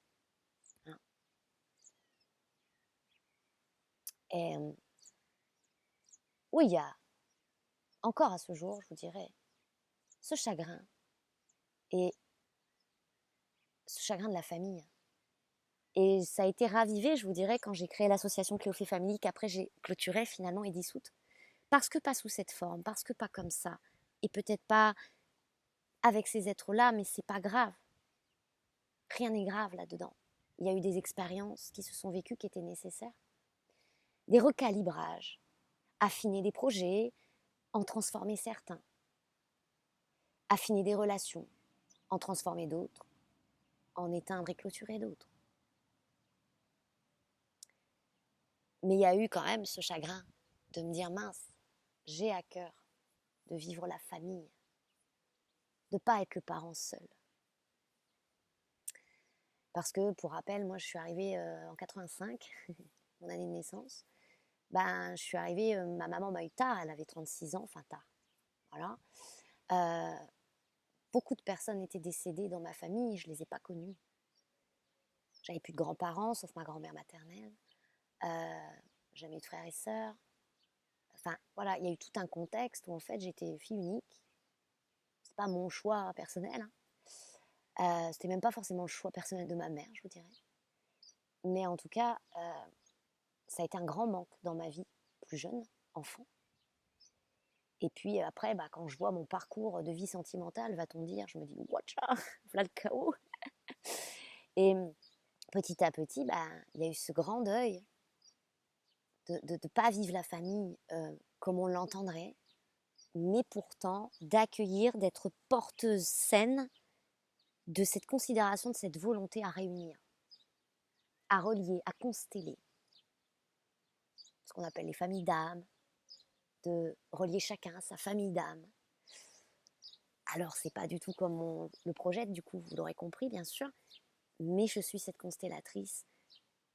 Speaker 1: Hein. Et oui, il y a encore à ce jour, je vous dirais, ce chagrin et ce chagrin de la famille. Et ça a été ravivé, je vous dirais, quand j'ai créé l'association Cléophée Family, qu'après j'ai clôturé finalement et dissoute. Parce que pas sous cette forme, parce que pas comme ça. Et peut-être pas avec ces êtres-là, mais c'est pas grave. Rien n'est grave là-dedans. Il y a eu des expériences qui se sont vécues qui étaient nécessaires. Des recalibrages, affiner des projets, en transformer certains. Affiner des relations, en transformer d'autres, en éteindre et clôturer d'autres. Mais il y a eu quand même ce chagrin de me dire, mince, j'ai à cœur de vivre la famille, de ne pas être le parent seul. Parce que, pour rappel, moi je suis arrivée en 85, mon année de naissance. Ben, je suis arrivée, ma maman m'a eu tard, elle avait 36 ans, enfin tard. Voilà. Beaucoup de personnes étaient décédées dans ma famille, je ne les ai pas connues. J'avais plus de grands-parents, sauf ma grand-mère maternelle. Jamais eu de frères et sœurs. Enfin, voilà, il y a eu tout un contexte où en fait j'étais fille unique. C'est pas mon choix personnel. Hein. C'était même pas forcément le choix personnel de ma mère, je vous dirais. Mais en tout cas, ça a été un grand manque dans ma vie, plus jeune, enfant. Et puis après, bah, quand je vois mon parcours de vie sentimentale, va-t-on dire, je me dis, watcha, voilà le chaos. Et petit à petit, bah, il y a eu ce grand deuil de ne pas vivre la famille comme on l'entendrait, mais pourtant d'accueillir, d'être porteuse saine de cette considération, de cette volonté à réunir, à relier, à consteller. Ce qu'on appelle les familles d'âme, de relier chacun à sa famille d'âme. Alors, c'est pas du tout comme on le projette, du coup, vous l'aurez compris, bien sûr, mais je suis cette constellatrice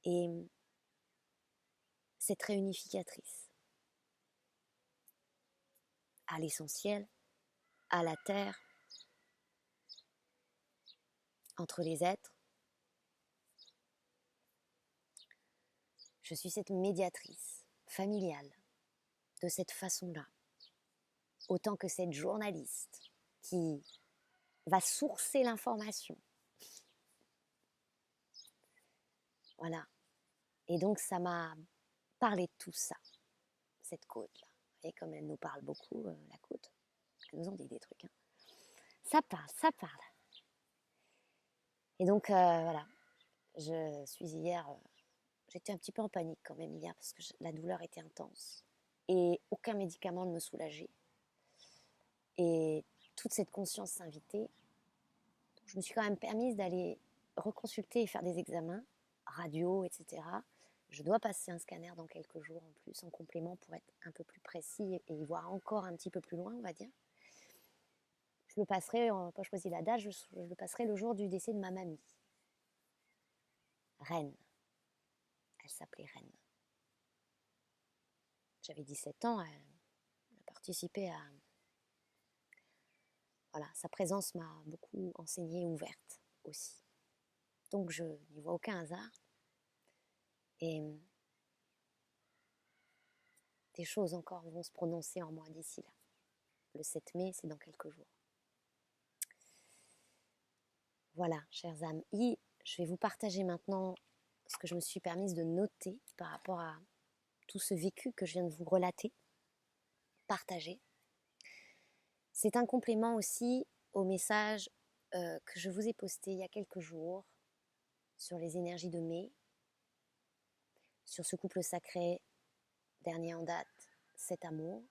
Speaker 1: et cette réunificatrice à l'essentiel, à la terre, entre les êtres. Je suis cette médiatrice familiale de cette façon-là, autant que cette journaliste qui va sourcer l'information. Voilà. Et donc, ça m'a parlé de tout ça, cette côte-là. Et comme elle nous parle beaucoup, la côte, elle nous en dit des trucs. Hein. Ça parle, ça parle. Et donc, voilà. Je suis hier... j'étais un petit peu en panique quand même hier parce que la douleur était intense. Et aucun médicament ne me soulageait. Et toute cette conscience s'invitait. Je me suis quand même permise d'aller reconsulter et faire des examens, radio, etc. Je dois passer un scanner dans quelques jours en plus, en complément, pour être un peu plus précis et y voir encore un petit peu plus loin, on va dire. Je le passerai, on n'a pas choisi la date, je le passerai le jour du décès de ma mamie. Reine. Elle s'appelait Reine. J'avais 17 ans, elle a participé à... Voilà, sa présence m'a beaucoup enseignée et ouverte aussi. Donc je n'y vois aucun hasard. Et des choses encore vont se prononcer en moi d'ici là. Le 7 mai, c'est dans quelques jours. Voilà, chères âmes. Je vais vous partager maintenant ce que je me suis permise de noter par rapport à tout ce vécu que je viens de vous relater, partager. C'est un complément aussi au message que je vous ai posté il y a quelques jours sur les énergies de mai, sur ce couple sacré, dernier en date, Cet amour,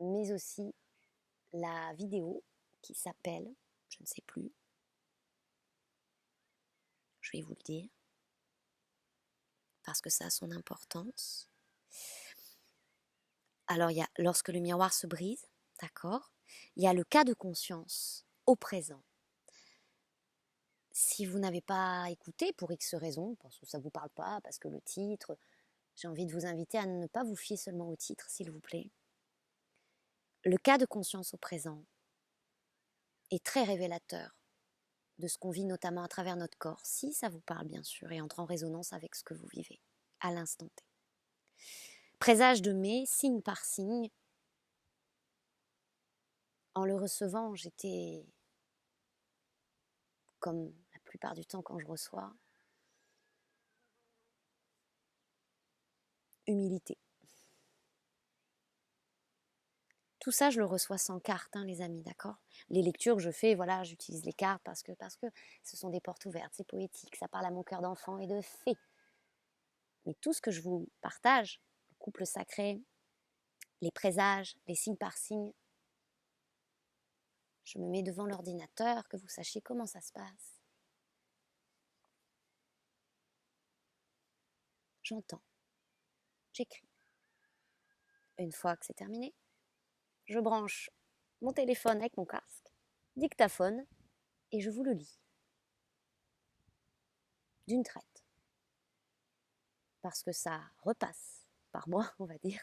Speaker 1: mais aussi la vidéo qui s'appelle, je ne sais plus, je vais vous le dire, parce que ça a son importance. Alors, il y a lorsque le miroir se brise, d'accord, il y a le cas de conscience au présent. Si vous n'avez pas écouté pour X raisons, parce que ça ne vous parle pas, parce que le titre, j'ai envie de vous inviter à ne pas vous fier seulement au titre, s'il vous plaît. Le cas de conscience au présent est très révélateur de ce qu'on vit notamment à travers notre corps, si ça vous parle bien sûr, et entre en résonance avec ce que vous vivez à l'instant T. Présage de mai, signe par signe. En le recevant, j'étais, comme la plupart du temps quand je reçois, humilité. Tout ça, je le reçois sans carte, hein, les amis, d'accord? Les lectures que je fais, voilà, j'utilise les cartes parce que ce sont des portes ouvertes, c'est poétique, ça parle à mon cœur d'enfant et de fée. Mais tout ce que je vous partage, le couple sacré, les présages, les signes par signes, je me mets devant l'ordinateur, que vous sachiez comment ça se passe. J'entends, j'écris. Une fois que c'est terminé, je branche mon téléphone avec mon casque, dictaphone, et je vous le lis. D'une traite. Parce que ça repasse par moi, on va dire.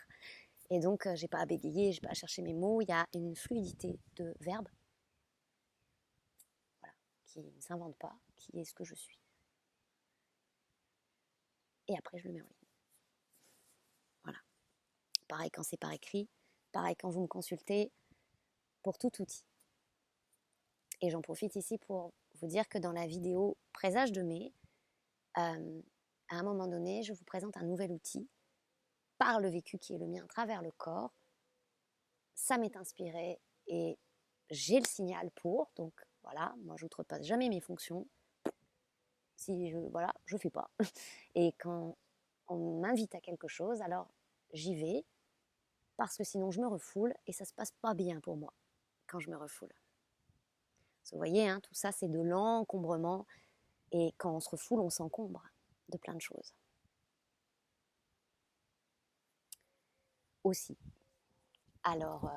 Speaker 1: Et donc, j'ai pas à bégayer, j'ai pas à chercher mes mots, il y a une fluidité de verbe, voilà, qui ne s'invente pas, qui est ce que je suis. Et après, je le mets en ligne. Voilà. Pareil quand c'est par écrit, pareil quand vous me consultez, pour tout outil. Et j'en profite ici pour vous dire que dans la vidéo Présage de mai, à un moment donné, je vous présente un nouvel outil par le vécu qui est le mien à travers le corps. Ça m'est inspiré et j'ai le signal pour, donc voilà, moi je n'outrepasse jamais mes fonctions. Si je fais pas. Et quand on m'invite à quelque chose, alors j'y vais, parce que sinon je me refoule et ça se passe pas bien pour moi quand je me refoule. Vous voyez, hein, tout ça c'est de l'encombrement, et quand on se refoule, on s'encombre de plein de choses. Aussi. Alors,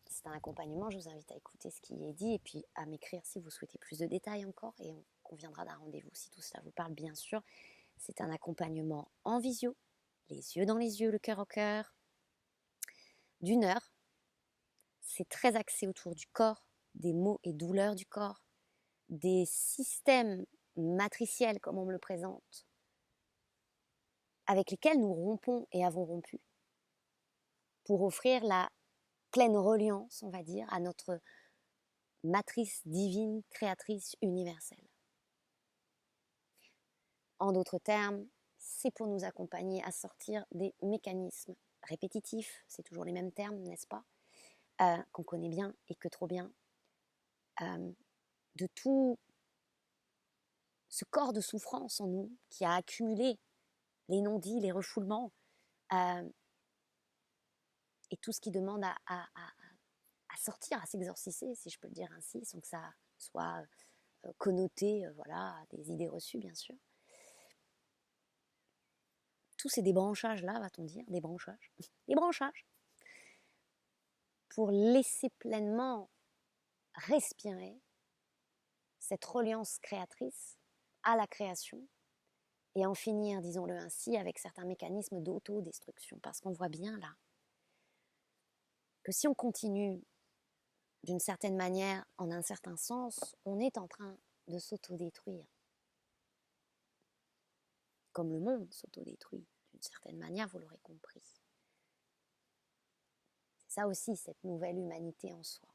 Speaker 1: c'est un accompagnement, je vous invite à écouter ce qui est dit et puis à m'écrire si vous souhaitez plus de détails encore, et on conviendra d'un rendez-vous si tout cela vous parle, bien sûr. C'est un accompagnement en visio, les yeux dans les yeux, le cœur au cœur, d'1 heure. C'est très axé autour du corps, des maux et douleurs du corps, des systèmes matriciels, comme on me le présente, avec lesquels nous rompons et avons rompu, pour offrir la pleine reliance, on va dire, à notre matrice divine, créatrice universelle. En d'autres termes, c'est pour nous accompagner à sortir des mécanismes répétitifs, c'est toujours les mêmes termes, n'est-ce pas, qu'on connaît bien et que trop bien, de tout ce corps de souffrance en nous qui a accumulé les non-dits, les refoulements, et tout ce qui demande à sortir, à s'exorciser, si je peux le dire ainsi, sans que ça soit connoté, voilà, des idées reçues, bien sûr. Tous ces débranchages-là, va-t-on dire, des branchages, pour laisser pleinement respirer cette reliance créatrice à la création et en finir, disons-le ainsi, avec certains mécanismes d'autodestruction. Parce qu'on voit bien là que si on continue d'une certaine manière, en un certain sens, on est en train de s'autodétruire. Comme le monde s'autodétruit, d'une certaine manière, vous l'aurez compris. C'est ça aussi, cette nouvelle humanité en soi.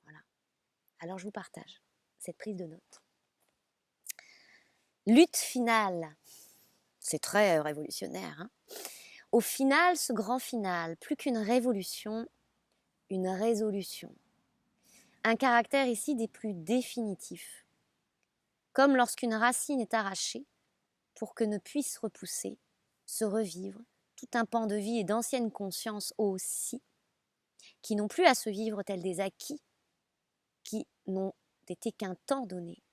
Speaker 1: Voilà. Alors je vous partage cette prise de notes. Lutte finale. C'est très révolutionnaire, hein. Au final, ce grand final, plus qu'une révolution, une résolution. Un caractère ici des plus définitifs. Comme lorsqu'une racine est arrachée, pour que ne puisse repousser, se revivre, tout un pan de vie et d'anciennes consciences aussi, qui n'ont plus à se vivre tels des acquis, qui n'ont été qu'un temps donné,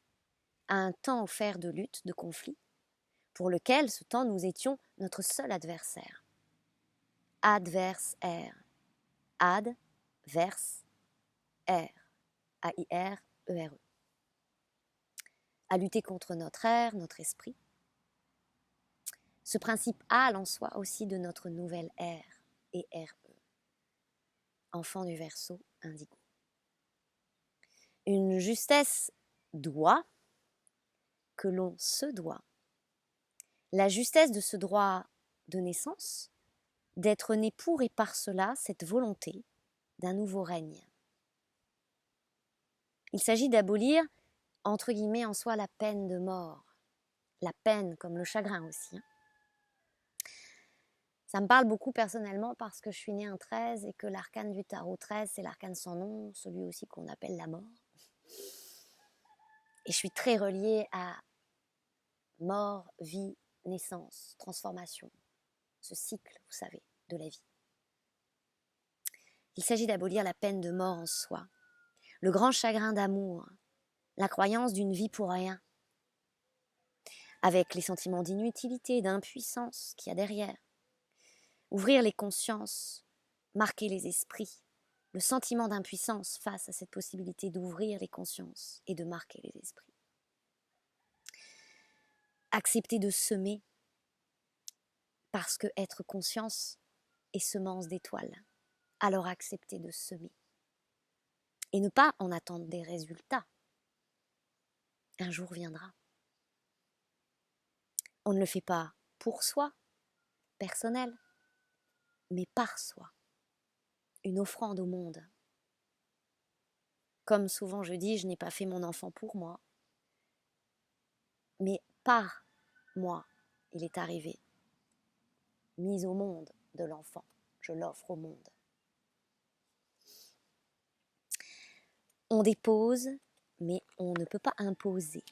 Speaker 1: à un temps offert de lutte, de conflit, pour lequel ce temps nous étions notre seul adversaire. Adversaire. Ad, vers, R. A-I-R-E-R-E. À lutter contre notre air, notre esprit. Ce principe A en soi aussi de notre nouvelle R et R-E. Enfant du Verseau, indigo. Une justesse doit, que l'on se doit. La justesse de ce droit de naissance, d'être né pour et par cela cette volonté d'un nouveau règne. Il s'agit d'abolir, entre guillemets, en soi la peine de mort. La peine comme le chagrin aussi. Ça me parle beaucoup personnellement parce que je suis née un 13 et que l'arcane du tarot 13, c'est l'arcane sans nom, celui aussi qu'on appelle la mort. Et je suis très reliée à mort, vie, naissance, transformation. Ce cycle, vous savez, de la vie. Il s'agit d'abolir la peine de mort en soi, le grand chagrin d'amour, la croyance d'une vie pour rien, avec les sentiments d'inutilité, d'impuissance qu'il y a derrière. Ouvrir les consciences, marquer les esprits, le sentiment d'impuissance face à cette possibilité d'ouvrir les consciences et de marquer les esprits. Accepter de semer, parce que être conscience est semence d'étoiles. Alors accepter de semer. Et ne pas en attendre des résultats. Un jour viendra. On ne le fait pas pour soi, personnel, mais par soi. Une offrande au monde. Comme souvent je dis, je n'ai pas fait mon enfant pour moi, mais par moi, il est arrivé. Mise au monde de l'enfant, je l'offre au monde. On dépose, mais on ne peut pas imposer.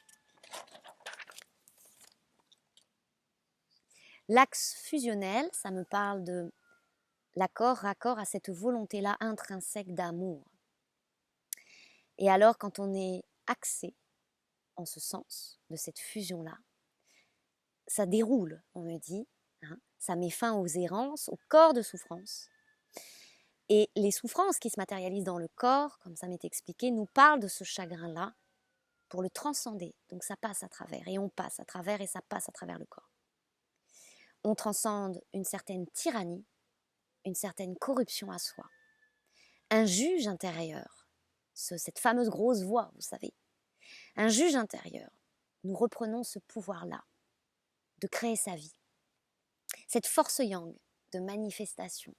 Speaker 1: L'axe fusionnel, ça me parle de l'accord, raccord à cette volonté-là intrinsèque d'amour. Et alors, quand on est axé en ce sens, de cette fusion-là, ça déroule, on me dit, hein, ça met fin aux errances, au corps de souffrance. Et les souffrances qui se matérialisent dans le corps, comme ça m'est expliqué, nous parlent de ce chagrin-là pour le transcender. Donc ça passe à travers, et on passe à travers, et ça passe à travers le corps. On transcende une certaine tyrannie, une certaine corruption à soi. Un juge intérieur, cette fameuse grosse voix, vous savez, un juge intérieur, nous reprenons ce pouvoir-là de créer sa vie. Cette force yang de manifestation.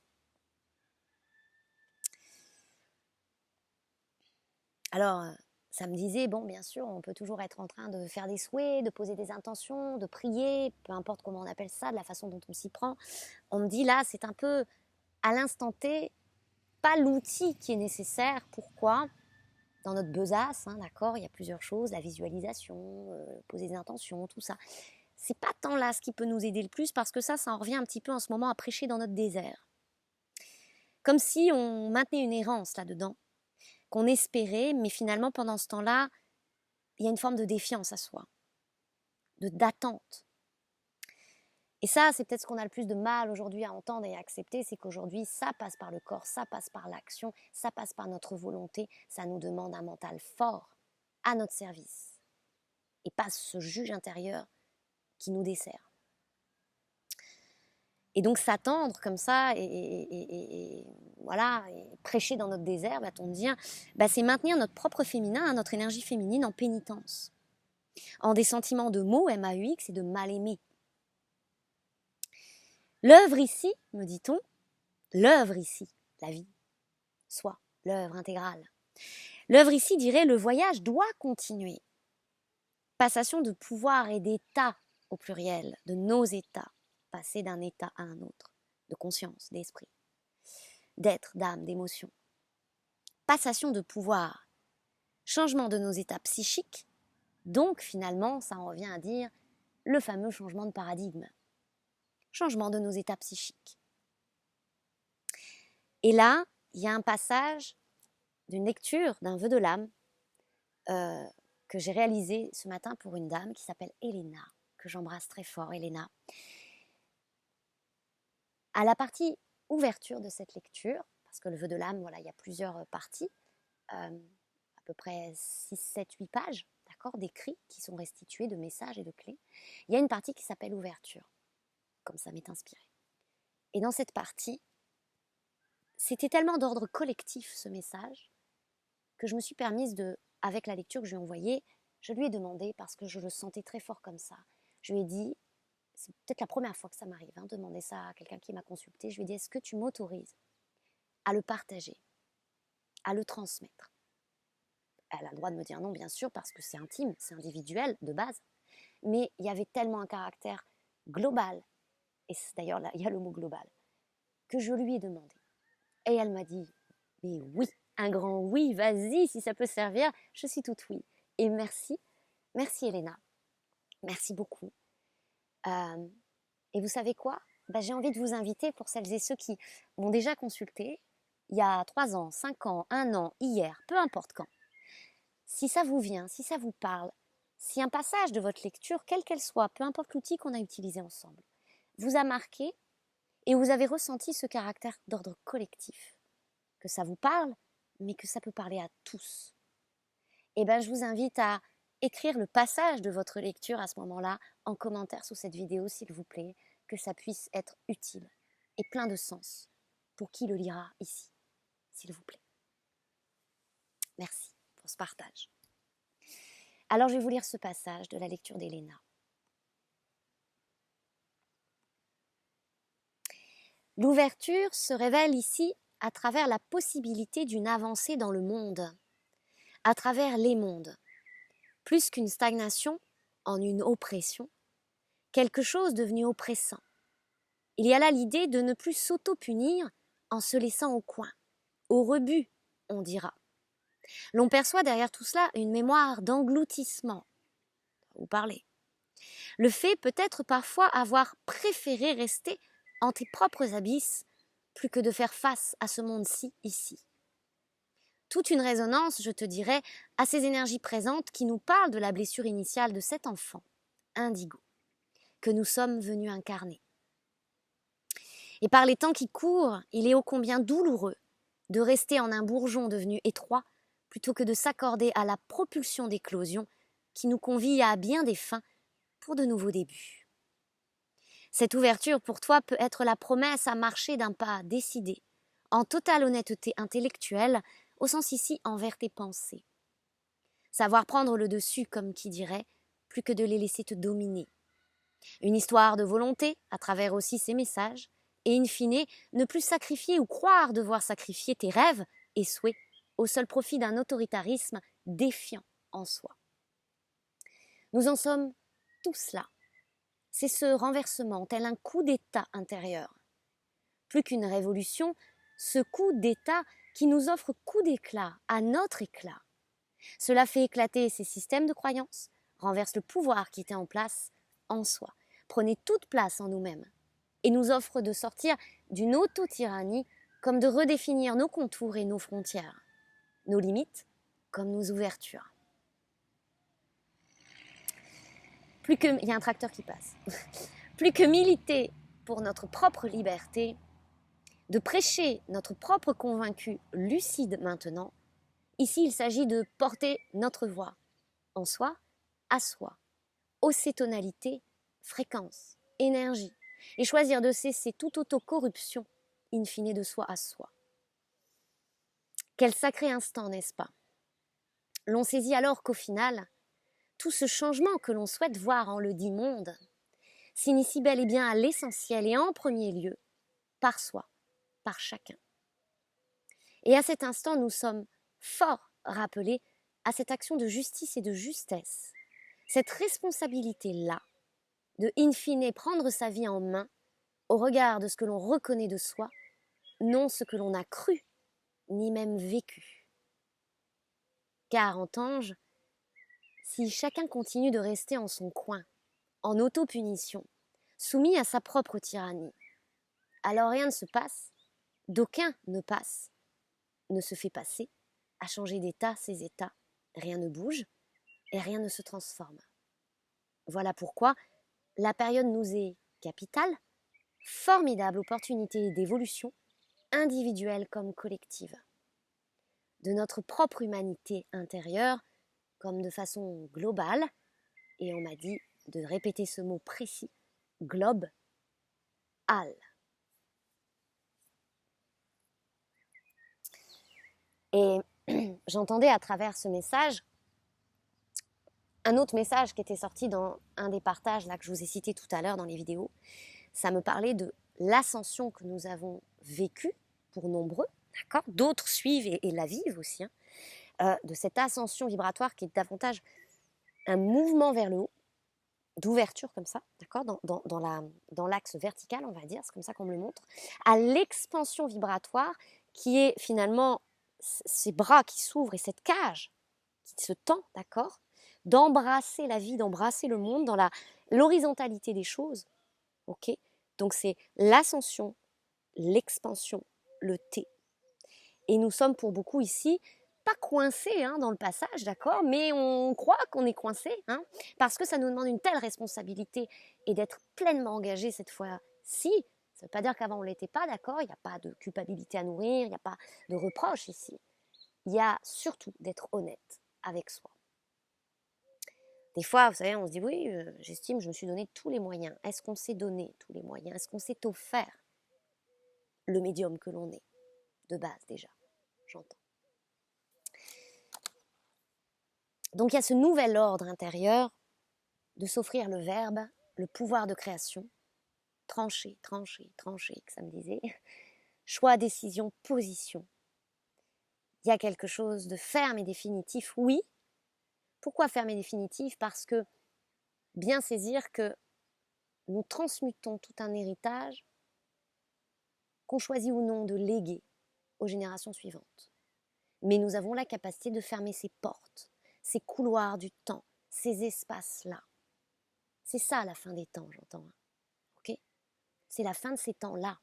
Speaker 1: Alors, ça me disait, bon, bien sûr, on peut toujours être en train de faire des souhaits, de poser des intentions, de prier, peu importe comment on appelle ça, de la façon dont on s'y prend. On me dit, là, c'est un peu, à l'instant T, pas l'outil qui est nécessaire. Pourquoi ? Dans notre besace, hein, d'accord, il y a plusieurs choses, la visualisation, poser des intentions, tout ça. C'est pas tant là ce qui peut nous aider le plus, parce que ça en revient un petit peu en ce moment à prêcher dans notre désert. Comme si on maintenait une errance là-dedans, qu'on espérait, mais finalement, pendant ce temps-là, il y a une forme de défiance à soi, d'attente. Et ça, c'est peut-être ce qu'on a le plus de mal aujourd'hui à entendre et à accepter, c'est qu'aujourd'hui, ça passe par le corps, ça passe par l'action, ça passe par notre volonté, ça nous demande un mental fort à notre service. Et pas ce juge intérieur qui nous dessert. Et donc s'attendre comme ça et voilà, et prêcher dans notre désert, va-t-on dire, c'est maintenir notre propre féminin, notre énergie féminine en pénitence, en des sentiments de maux, M-A-U-X, et de mal-aimé. L'œuvre ici, me dit-on, l'œuvre ici, la vie, soit l'œuvre intégrale. L'œuvre ici dirait le voyage doit continuer. Passation de pouvoir et d'état au pluriel, de nos états, passer d'un état à un autre, de conscience, d'esprit, d'être, d'âme, d'émotion. Passation de pouvoir, changement de nos états psychiques, donc finalement ça en revient à dire le fameux changement de paradigme, changement de nos états psychiques. Et là, il y a un passage d'une lecture d'un vœu de l'âme que j'ai réalisé ce matin pour une dame qui s'appelle Elena, que j'embrasse très fort, Elena. À la partie ouverture de cette lecture, parce que le vœu de l'âme, voilà, il y a plusieurs parties, à peu près 6, 7, 8 pages, d'accord, d'écrits qui sont restitués de messages et de clés. Il y a une partie qui s'appelle ouverture, comme ça m'est inspiré. Et dans cette partie, c'était tellement d'ordre collectif ce message que je me suis permise avec la lecture que je lui ai envoyée, je lui ai demandé, parce que je le sentais très fort comme ça, je lui ai dit, c'est peut-être la première fois que ça m'arrive, de demander ça à quelqu'un qui m'a consulté, je lui ai dit, est-ce que tu m'autorises à le partager, à le transmettre? Elle a le droit de me dire non, bien sûr, parce que c'est intime, c'est individuel de base, mais il y avait tellement un caractère global, et d'ailleurs là, il y a le mot global, que je lui ai demandé. Et elle m'a dit, mais oui, un grand oui, vas-y, si ça peut servir, je suis toute oui. Et merci Elena, merci beaucoup. Et vous savez quoi? J'ai envie de vous inviter, pour celles et ceux qui m'ont déjà consulté, il y a 3 ans, 5 ans, 1 an, hier, peu importe quand. Si ça vous vient, si ça vous parle, si un passage de votre lecture, quelle qu'elle soit, peu importe l'outil qu'on a utilisé ensemble, vous a marqué et vous avez ressenti ce caractère d'ordre collectif, que ça vous parle, mais que ça peut parler à tous, je vous invite à écrire le passage de votre lecture à ce moment-là en commentaire sous cette vidéo, s'il vous plaît, que ça puisse être utile et plein de sens pour qui le lira ici, s'il vous plaît. Merci pour ce partage. Alors, je vais vous lire ce passage de la lecture d'Elena. L'ouverture se révèle ici à travers la possibilité d'une avancée dans le monde, à travers les mondes. Plus qu'une stagnation en une oppression, quelque chose devenu oppressant. Il y a là l'idée de ne plus s'auto-punir en se laissant au coin, au rebut, on dira. L'on perçoit derrière tout cela une mémoire d'engloutissement. Vous parlez. Le fait peut-être parfois avoir préféré rester en tes propres abysses plus que de faire face à ce monde-ci ici. Toute une résonance, je te dirais, à ces énergies présentes qui nous parlent de la blessure initiale de cet enfant, indigo, que nous sommes venus incarner. Et par les temps qui courent, il est ô combien douloureux de rester en un bourgeon devenu étroit plutôt que de s'accorder à la propulsion d'éclosion qui nous convie à bien des fins pour de nouveaux débuts. Cette ouverture pour toi peut être la promesse à marcher d'un pas décidé, en totale honnêteté intellectuelle, au sens ici envers tes pensées. Savoir prendre le dessus, comme qui dirait, plus que de les laisser te dominer. Une histoire de volonté, à travers aussi ces messages, et in fine, ne plus sacrifier ou croire devoir sacrifier tes rêves et souhaits au seul profit d'un autoritarisme défiant en soi. Nous en sommes tous là. C'est ce renversement, tel un coup d'état intérieur. Plus qu'une révolution, ce coup d'état qui nous offre coup d'éclat à notre éclat. Cela fait éclater ces systèmes de croyances, renverse le pouvoir qui était en place en soi, prenait toute place en nous-mêmes et nous offre de sortir d'une auto-tyrannie comme de redéfinir nos contours et nos frontières, nos limites comme nos ouvertures. Il y a un tracteur qui passe. Plus que militer pour notre propre liberté, de prêcher notre propre convaincu lucide maintenant, ici il s'agit de porter notre voix en soi, à soi, hausser tonalité, fréquence, énergie, et choisir de cesser toute autocorruption, in fine de soi à soi. Quel sacré instant, n'est-ce pas? L'on saisit alors qu'au final, tout ce changement que l'on souhaite voir en le dit monde s'initie bel et bien à l'essentiel et en premier lieu, par soi, par chacun. Et à cet instant, nous sommes fort rappelés à cette action de justice et de justesse, cette responsabilité-là, de in fine prendre sa vie en main au regard de ce que l'on reconnaît de soi, non ce que l'on a cru, ni même vécu. Car, entends-je, si chacun continue de rester en son coin, en auto-punition, soumis à sa propre tyrannie. Alors rien ne se passe, d'aucun ne passe, ne se fait passer, à changer d'état ses états, rien ne bouge et rien ne se transforme. Voilà pourquoi la période nous est capitale, formidable opportunité d'évolution, individuelle comme collective, de notre propre humanité intérieure comme de façon globale, et on m'a dit de répéter ce mot précis, globe, al. Et j'entendais à travers ce message un autre message qui était sorti dans un des partages là, que je vous ai cité tout à l'heure dans les vidéos. Ça me parlait de l'ascension que nous avons vécue, pour nombreux, d'accord. D'autres suivent et la vivent aussi, hein, de cette ascension vibratoire qui est davantage un mouvement vers le haut, d'ouverture comme ça, d'accord, dans l'axe vertical, on va dire, c'est comme ça qu'on me le montre, à l'expansion vibratoire qui est finalement ces bras qui s'ouvrent et cette cage qui se tend, d'accord, d'embrasser la vie, d'embrasser le monde dans l'horizontalité des choses, ok. Donc c'est l'ascension, l'expansion, le T. Et nous sommes pour beaucoup ici pas coincés dans le passage, d'accord, mais on croit qu'on est coincé, parce que ça nous demande une telle responsabilité et d'être pleinement engagé cette fois-ci. Ça ne veut pas dire qu'avant on ne l'était pas, d'accord, il n'y a pas de culpabilité à nourrir, il n'y a pas de reproche ici. Il y a surtout d'être honnête avec soi. Des fois, vous savez, on se dit, oui, j'estime, je me suis donné tous les moyens. Est-ce qu'on s'est donné tous les moyens? Est-ce qu'on s'est offert le médium que l'on est, de base déjà, j'entends. Donc il y a ce nouvel ordre intérieur de s'offrir le verbe, le pouvoir de création, trancher, trancher, trancher, que ça me disait, choix, décision, position. Il y a quelque chose de ferme et définitif, oui. Pourquoi ferme et définitif? Parce que bien saisir que nous transmutons tout un héritage qu'on choisit ou non de léguer aux générations suivantes. Mais nous avons la capacité de fermer ces portes, ces couloirs du temps, ces espaces-là. C'est ça la fin des temps, j'entends. Ok ? C'est la fin de ces temps-là.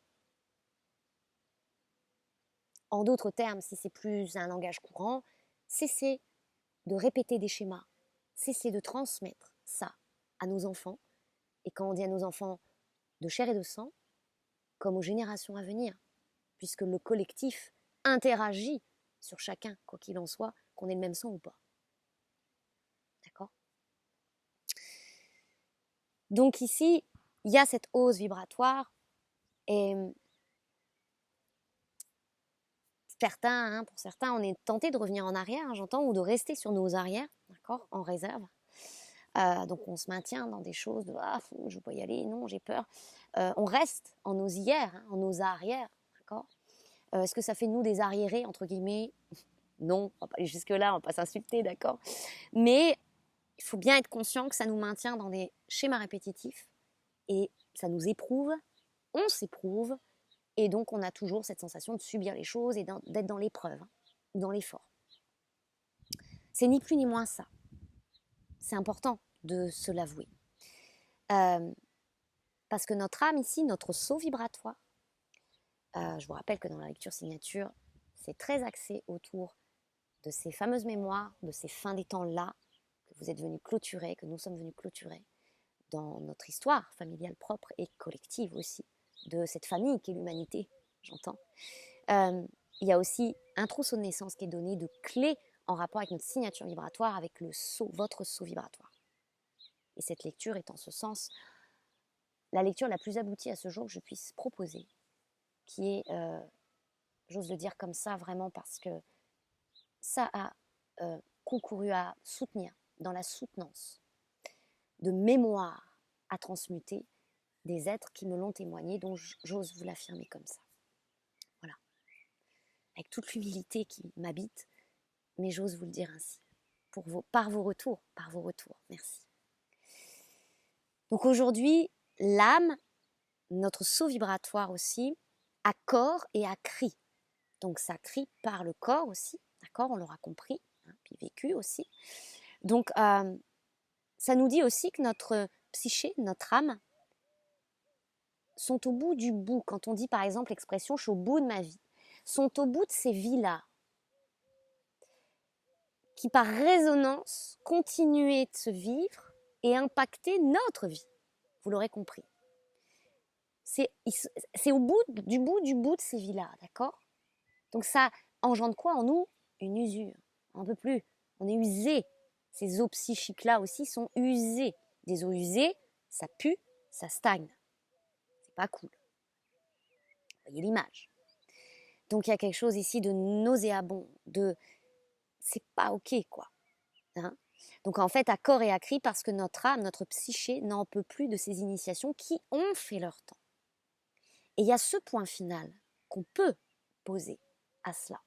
Speaker 1: En d'autres termes, si c'est plus un langage courant, cesser de répéter des schémas, cesser de transmettre ça à nos enfants, et quand on dit à nos enfants de chair et de sang, comme aux générations à venir, puisque le collectif interagit sur chacun, quoi qu'il en soit, qu'on ait le même sang ou pas. D'accord ? Donc ici, il y a cette hausse vibratoire, et pour certains, on est tenté de revenir en arrière, j'entends, ou de rester sur nos arrières, d'accord, en réserve. Donc on se maintient dans des choses de je ne veux pas y aller, non, j'ai peur. On reste en nos hier, en nos arrières, d'accord. Est-ce que ça fait de nous des arriérés, entre guillemets? Non, on va pas aller jusque-là, on va pas s'insulter, d'accord. Mais il faut bien être conscient que ça nous maintient dans des schémas répétitifs et ça nous éprouve, on s'éprouve, et donc on a toujours cette sensation de subir les choses et d'être dans l'épreuve, dans l'effort. C'est ni plus ni moins ça. C'est important de se l'avouer. Parce que notre âme ici, notre saut vibratoire, je vous rappelle que dans la lecture signature, c'est très axé autour de ces fameuses mémoires, de ces fins des temps-là, que vous êtes venus clôturer, que nous sommes venus clôturer, dans notre histoire familiale propre et collective aussi, de cette famille qu'est l'humanité, j'entends. Il y a aussi un trousseau de naissance qui est donné de clés en rapport avec notre signature vibratoire, avec le saut, votre saut vibratoire. Et cette lecture est en ce sens la lecture la plus aboutie à ce jour que je puisse proposer, qui est, j'ose le dire comme ça vraiment parce que ça a concouru à soutenir, dans la soutenance de mémoire à transmuter des êtres qui me l'ont témoigné, dont j'ose vous l'affirmer comme ça. Voilà. Avec toute l'humilité qui m'habite, mais j'ose vous le dire ainsi, par vos retours. Merci. Donc aujourd'hui, l'âme, notre saut vibratoire aussi, a corps et a cri. Donc ça crie par le corps aussi, d'accord, on l'aura compris, puis vécu aussi. Donc ça nous dit aussi que notre psyché, notre âme, sont au bout du bout. Quand on dit par exemple l'expression « je suis au bout de ma vie », sont au bout de ces vies-là, qui par résonance continuaient de se vivre et impacter notre vie. Vous l'aurez compris. C'est au bout de ces vies-là, d'accord? Donc ça engendre quoi en nous? Une usure. On n'en peut plus. On est usé. Ces eaux psychiques-là aussi sont usées. Des eaux usées, ça pue, ça stagne. C'est pas cool. Vous voyez l'image. Donc il y a quelque chose ici de nauséabond, de c'est pas ok quoi. Hein? Donc en fait à corps et à cri parce que notre âme, notre psyché n'en peut plus de ces initiations qui ont fait leur temps. Et il y a ce point final qu'on peut poser à cela.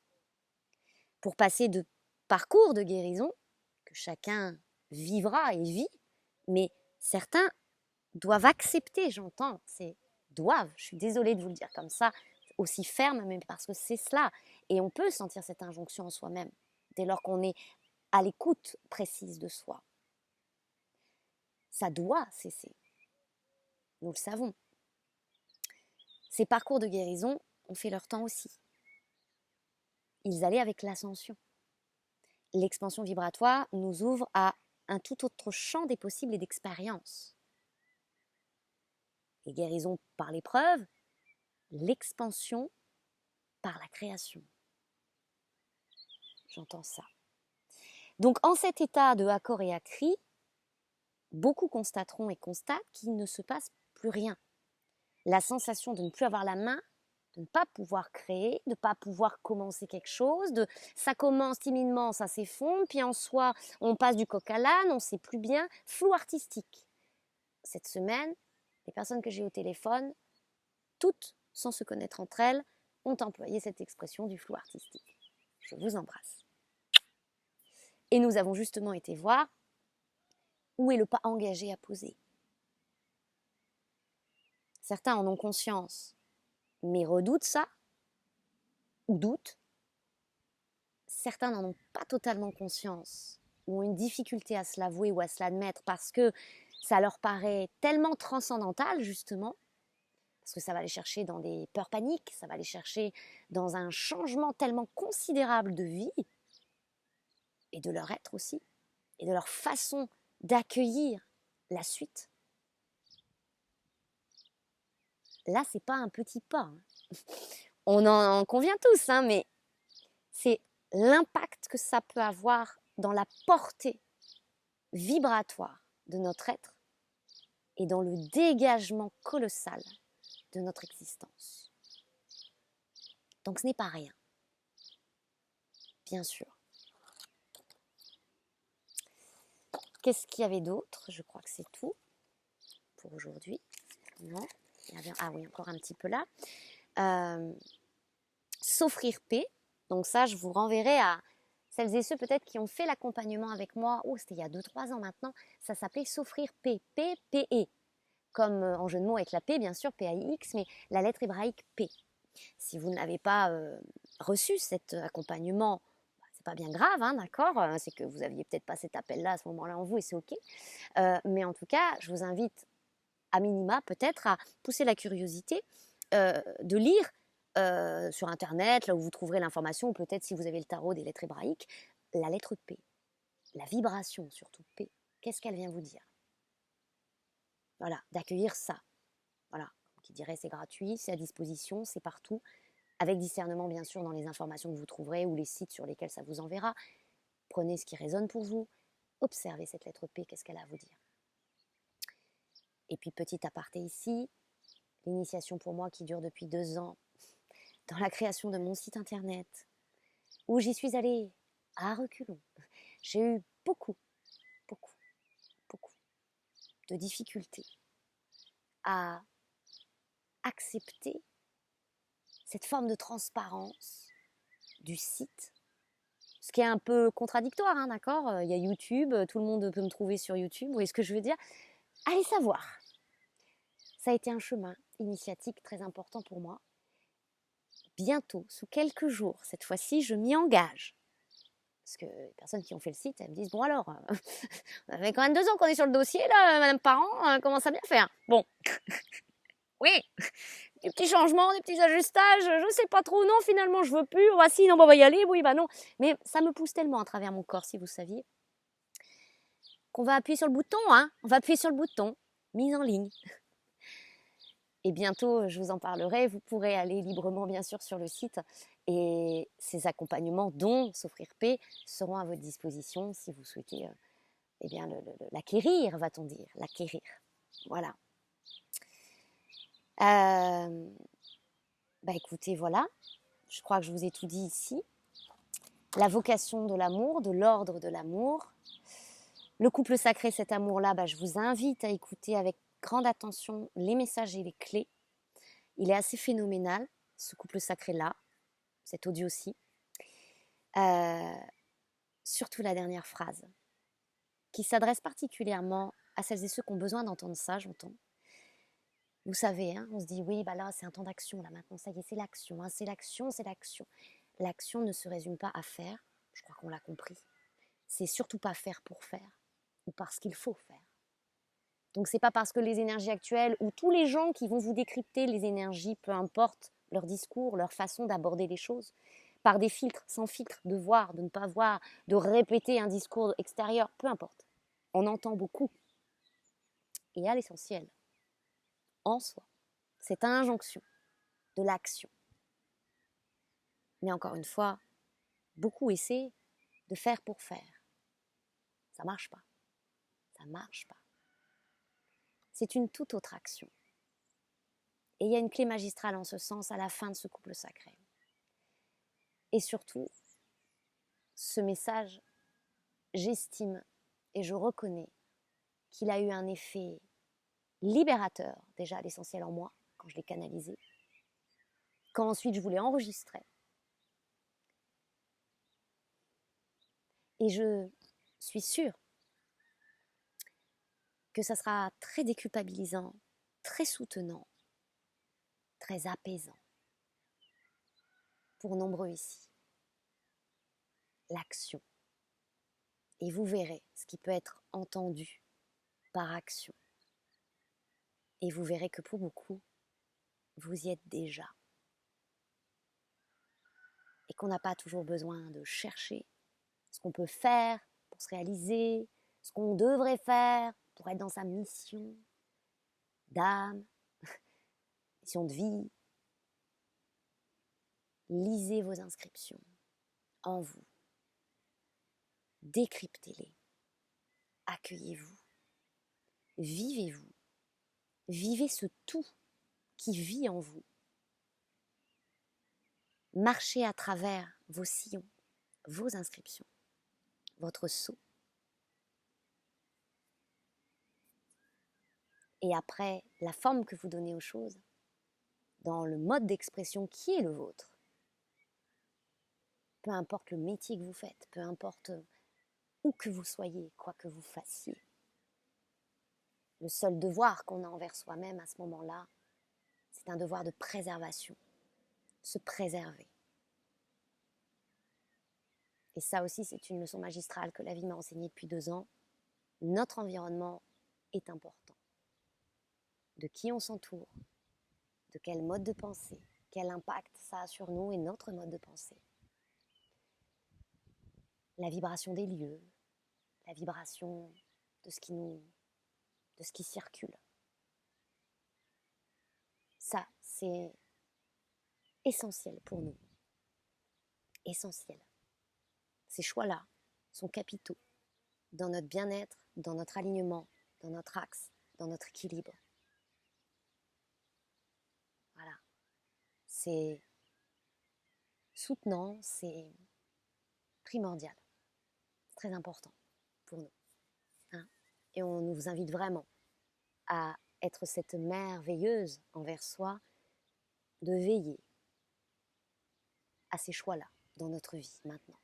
Speaker 1: Pour passer de parcours de guérison que chacun vivra et vit, mais certains doivent accepter, j'entends, c'est doivent, je suis désolée de vous le dire comme ça, aussi ferme, mais parce que c'est cela. Et on peut sentir cette injonction en soi-même, dès lors qu'on est à l'écoute précise de soi. Ça doit cesser. Nous le savons. Ces parcours de guérison ont fait leur temps aussi. Ils allaient avec l'ascension. L'expansion vibratoire nous ouvre à un tout autre champ des possibles et d'expériences. Les guérisons par l'épreuve, l'expansion par la création. J'entends ça. Donc en cet état de accord et à cri, beaucoup constateront et constatent qu'il ne se passe plus rien. La sensation de ne plus avoir la main, de ne pas pouvoir créer, de ne pas pouvoir commencer quelque chose, ça commence timidement, ça s'effondre, puis en soi, on passe du coq à l'âne, on ne sait plus bien, flou artistique. Cette semaine, les personnes que j'ai au téléphone, toutes, sans se connaître entre elles, ont employé cette expression du flou artistique. Je vous embrasse. Et nous avons justement été voir où est le pas engagé à poser. Certains en ont conscience, mais redoutent ça, ou doutent. Certains n'en ont pas totalement conscience, ou ont une difficulté à se l'avouer ou à se l'admettre parce que ça leur paraît tellement transcendantal, justement, parce que ça va les chercher dans des peurs paniques, ça va les chercher dans un changement tellement considérable de vie, et de leur être aussi, et de leur façon d'accueillir la suite. Là, c'est pas un petit pas. Hein. On en convient tous, hein, mais c'est l'impact que ça peut avoir dans la portée vibratoire de notre être et dans le dégagement colossal de notre existence. Donc ce n'est pas rien, bien sûr. Qu'est-ce qu'il y avait d'autre? Je crois que c'est tout pour aujourd'hui. Non, ah oui, encore un petit peu là. S'offrir paix. Donc ça, je vous renverrai à celles et ceux peut-être qui ont fait l'accompagnement avec moi. Oh, c'était il y a 2-3 ans maintenant. Ça s'appelait S'offrir paix. P-P-E. Comme en jeu de mots avec la paix, bien sûr, P-A-I-X, mais la lettre hébraïque P. Si vous n'avez pas reçu cet accompagnement, c'est pas bien grave, hein, d'accord? C'est que vous aviez peut-être pas cet appel-là à ce moment-là en vous et c'est ok. Mais en tout cas, je vous invite à minima peut-être à pousser la curiosité de lire sur internet, là où vous trouverez l'information, ou peut-être si vous avez le tarot des lettres hébraïques, la lettre P, la vibration surtout P. Qu'est-ce qu'elle vient vous dire? Voilà, d'accueillir ça. Voilà, qui dirait c'est gratuit, c'est à disposition, c'est partout, avec discernement bien sûr dans les informations que vous trouverez ou les sites sur lesquels ça vous enverra. Prenez ce qui résonne pour vous, observez cette lettre P, qu'est-ce qu'elle a à vous dire. Et puis petit aparté ici, l'initiation pour moi qui dure depuis 2 ans, dans la création de mon site internet, où j'y suis allée à reculons. J'ai eu beaucoup de difficultés à accepter cette forme de transparence du site, ce qui est un peu contradictoire, hein, d'accord? Il y a YouTube, tout le monde peut me trouver sur YouTube, vous voyez ce que je veux dire? Allez savoir. Ça a été un chemin initiatique très important pour moi. Bientôt, sous quelques jours, cette fois-ci, je m'y engage. Parce que les personnes qui ont fait le site, elles me disent, bon alors, ça fait quand même 2 ans qu'on est sur le dossier, là, Madame Parent, commence à bien faire. Bon, oui, des petits changements, des petits ajustages, je sais pas trop, non, finalement, je veux plus, ah, si, non, on va y aller, oui, bah non. Mais ça me pousse tellement à travers mon corps, si vous saviez, qu'on va appuyer sur le bouton, hein, on va appuyer sur le bouton, mise en ligne. Et bientôt, je vous en parlerai, vous pourrez aller librement, bien sûr, sur le site. Et ces accompagnements, dont S'offrir paix, seront à votre disposition si vous souhaitez eh bien, l'acquérir, va-t-on dire, l'acquérir. Voilà. Bah écoutez, voilà, je crois que je vous ai tout dit ici. La vocation de l'amour, de l'ordre de l'amour. Le couple sacré, cet amour-là, bah, je vous invite à écouter avec grande attention les messages et les clés. Il est assez phénoménal, ce couple sacré-là, cet audio-ci. Surtout la dernière phrase, qui s'adresse particulièrement à celles et ceux qui ont besoin d'entendre ça, j'entends. Vous savez, hein, on se dit, oui, bah là, c'est un temps d'action, là, maintenant, ça y est, c'est l'action, hein, c'est l'action, c'est l'action. L'action ne se résume pas à faire, je crois qu'on l'a compris. C'est surtout pas faire pour faire, ou parce qu'il faut faire. Donc, c'est pas parce que les énergies actuelles, ou tous les gens qui vont vous décrypter les énergies, peu importe leur discours, leur façon d'aborder les choses, par des filtres, sans filtre, de voir, de ne pas voir, de répéter un discours extérieur, peu importe. On entend beaucoup. Et à l'essentiel, en soi, cette injonction de l'action. Mais encore une fois, beaucoup essaient de faire pour faire. Ça marche pas. Ça marche pas. C'est une toute autre action. Et il y a une clé magistrale en ce sens à la fin de ce couple sacré. Et surtout, ce message, j'estime et je reconnais qu'il a eu un effet libérateur, déjà à l'essentiel en moi, quand je l'ai canalisé, quand ensuite je voulais enregistrer. Et je suis sûre que ça sera très déculpabilisant, très soutenant, très apaisant pour nombreux ici. L'action. Et vous verrez ce qui peut être entendu par action. Et vous verrez que pour beaucoup, vous y êtes déjà. Et qu'on n'a pas toujours besoin de chercher ce qu'on peut faire pour se réaliser, ce qu'on devrait faire pour être dans sa mission d'âme, mission de vie. Lisez vos inscriptions en vous. Décryptez-les. Accueillez-vous. Vivez-vous. Vivez ce tout qui vit en vous. Marchez à travers vos sillons, vos inscriptions, votre sceau. Et après, la forme que vous donnez aux choses, dans le mode d'expression qui est le vôtre. Peu importe le métier que vous faites, peu importe où que vous soyez, quoi que vous fassiez. Le seul devoir qu'on a envers soi-même à ce moment-là, c'est un devoir de préservation. Se préserver. Et ça aussi, c'est une leçon magistrale que la vie m'a enseignée depuis 2 ans. Notre environnement est important. De qui on s'entoure, de quel mode de pensée, quel impact ça a sur nous et notre mode de pensée. La vibration des lieux, la vibration de ce qui circule. Ça, c'est essentiel pour nous. Essentiel. Ces choix-là sont capitaux dans notre bien-être, dans notre alignement, dans notre axe, dans notre équilibre. Voilà. C'est soutenant, c'est primordial. C'est très important pour nous. Hein. Et on nous invite vraiment à être cette mère veilleuse envers soi, de veiller à ces choix-là dans notre vie maintenant.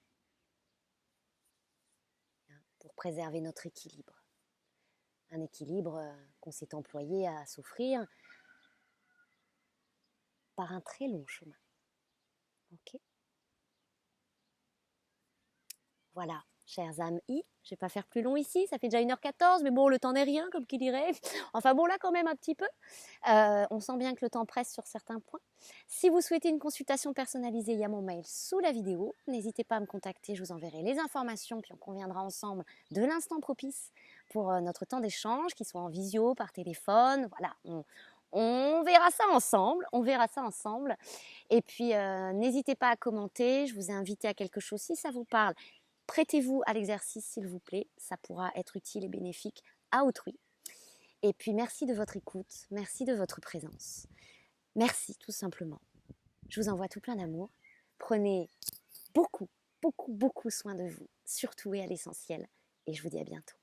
Speaker 1: Hein, pour préserver notre équilibre. Un équilibre qu'on s'est employé à s'offrir par un très long chemin. Ok ? Voilà, chers amis, je vais pas faire plus long ici, ça fait déjà 1h14, mais bon, le temps n'est rien, comme qui dirait. Enfin bon, là quand même un petit peu. On sent bien que le temps presse sur certains points. Si vous souhaitez une consultation personnalisée, il y a mon mail sous la vidéo. N'hésitez pas à me contacter, je vous enverrai les informations, puis on conviendra ensemble de l'instant propice pour notre temps d'échange, qu'il soit en visio, par téléphone. Voilà, on verra ça ensemble, on verra ça ensemble. Et puis, n'hésitez pas à commenter, je vous ai invité à quelque chose si ça vous parle. Prêtez-vous à l'exercice, s'il vous plaît, ça pourra être utile et bénéfique à autrui. Et puis, merci de votre écoute, merci de votre présence. Merci, tout simplement. Je vous envoie tout plein d'amour. Prenez beaucoup, beaucoup, beaucoup soin de vous, surtout et à l'essentiel. Et je vous dis à bientôt.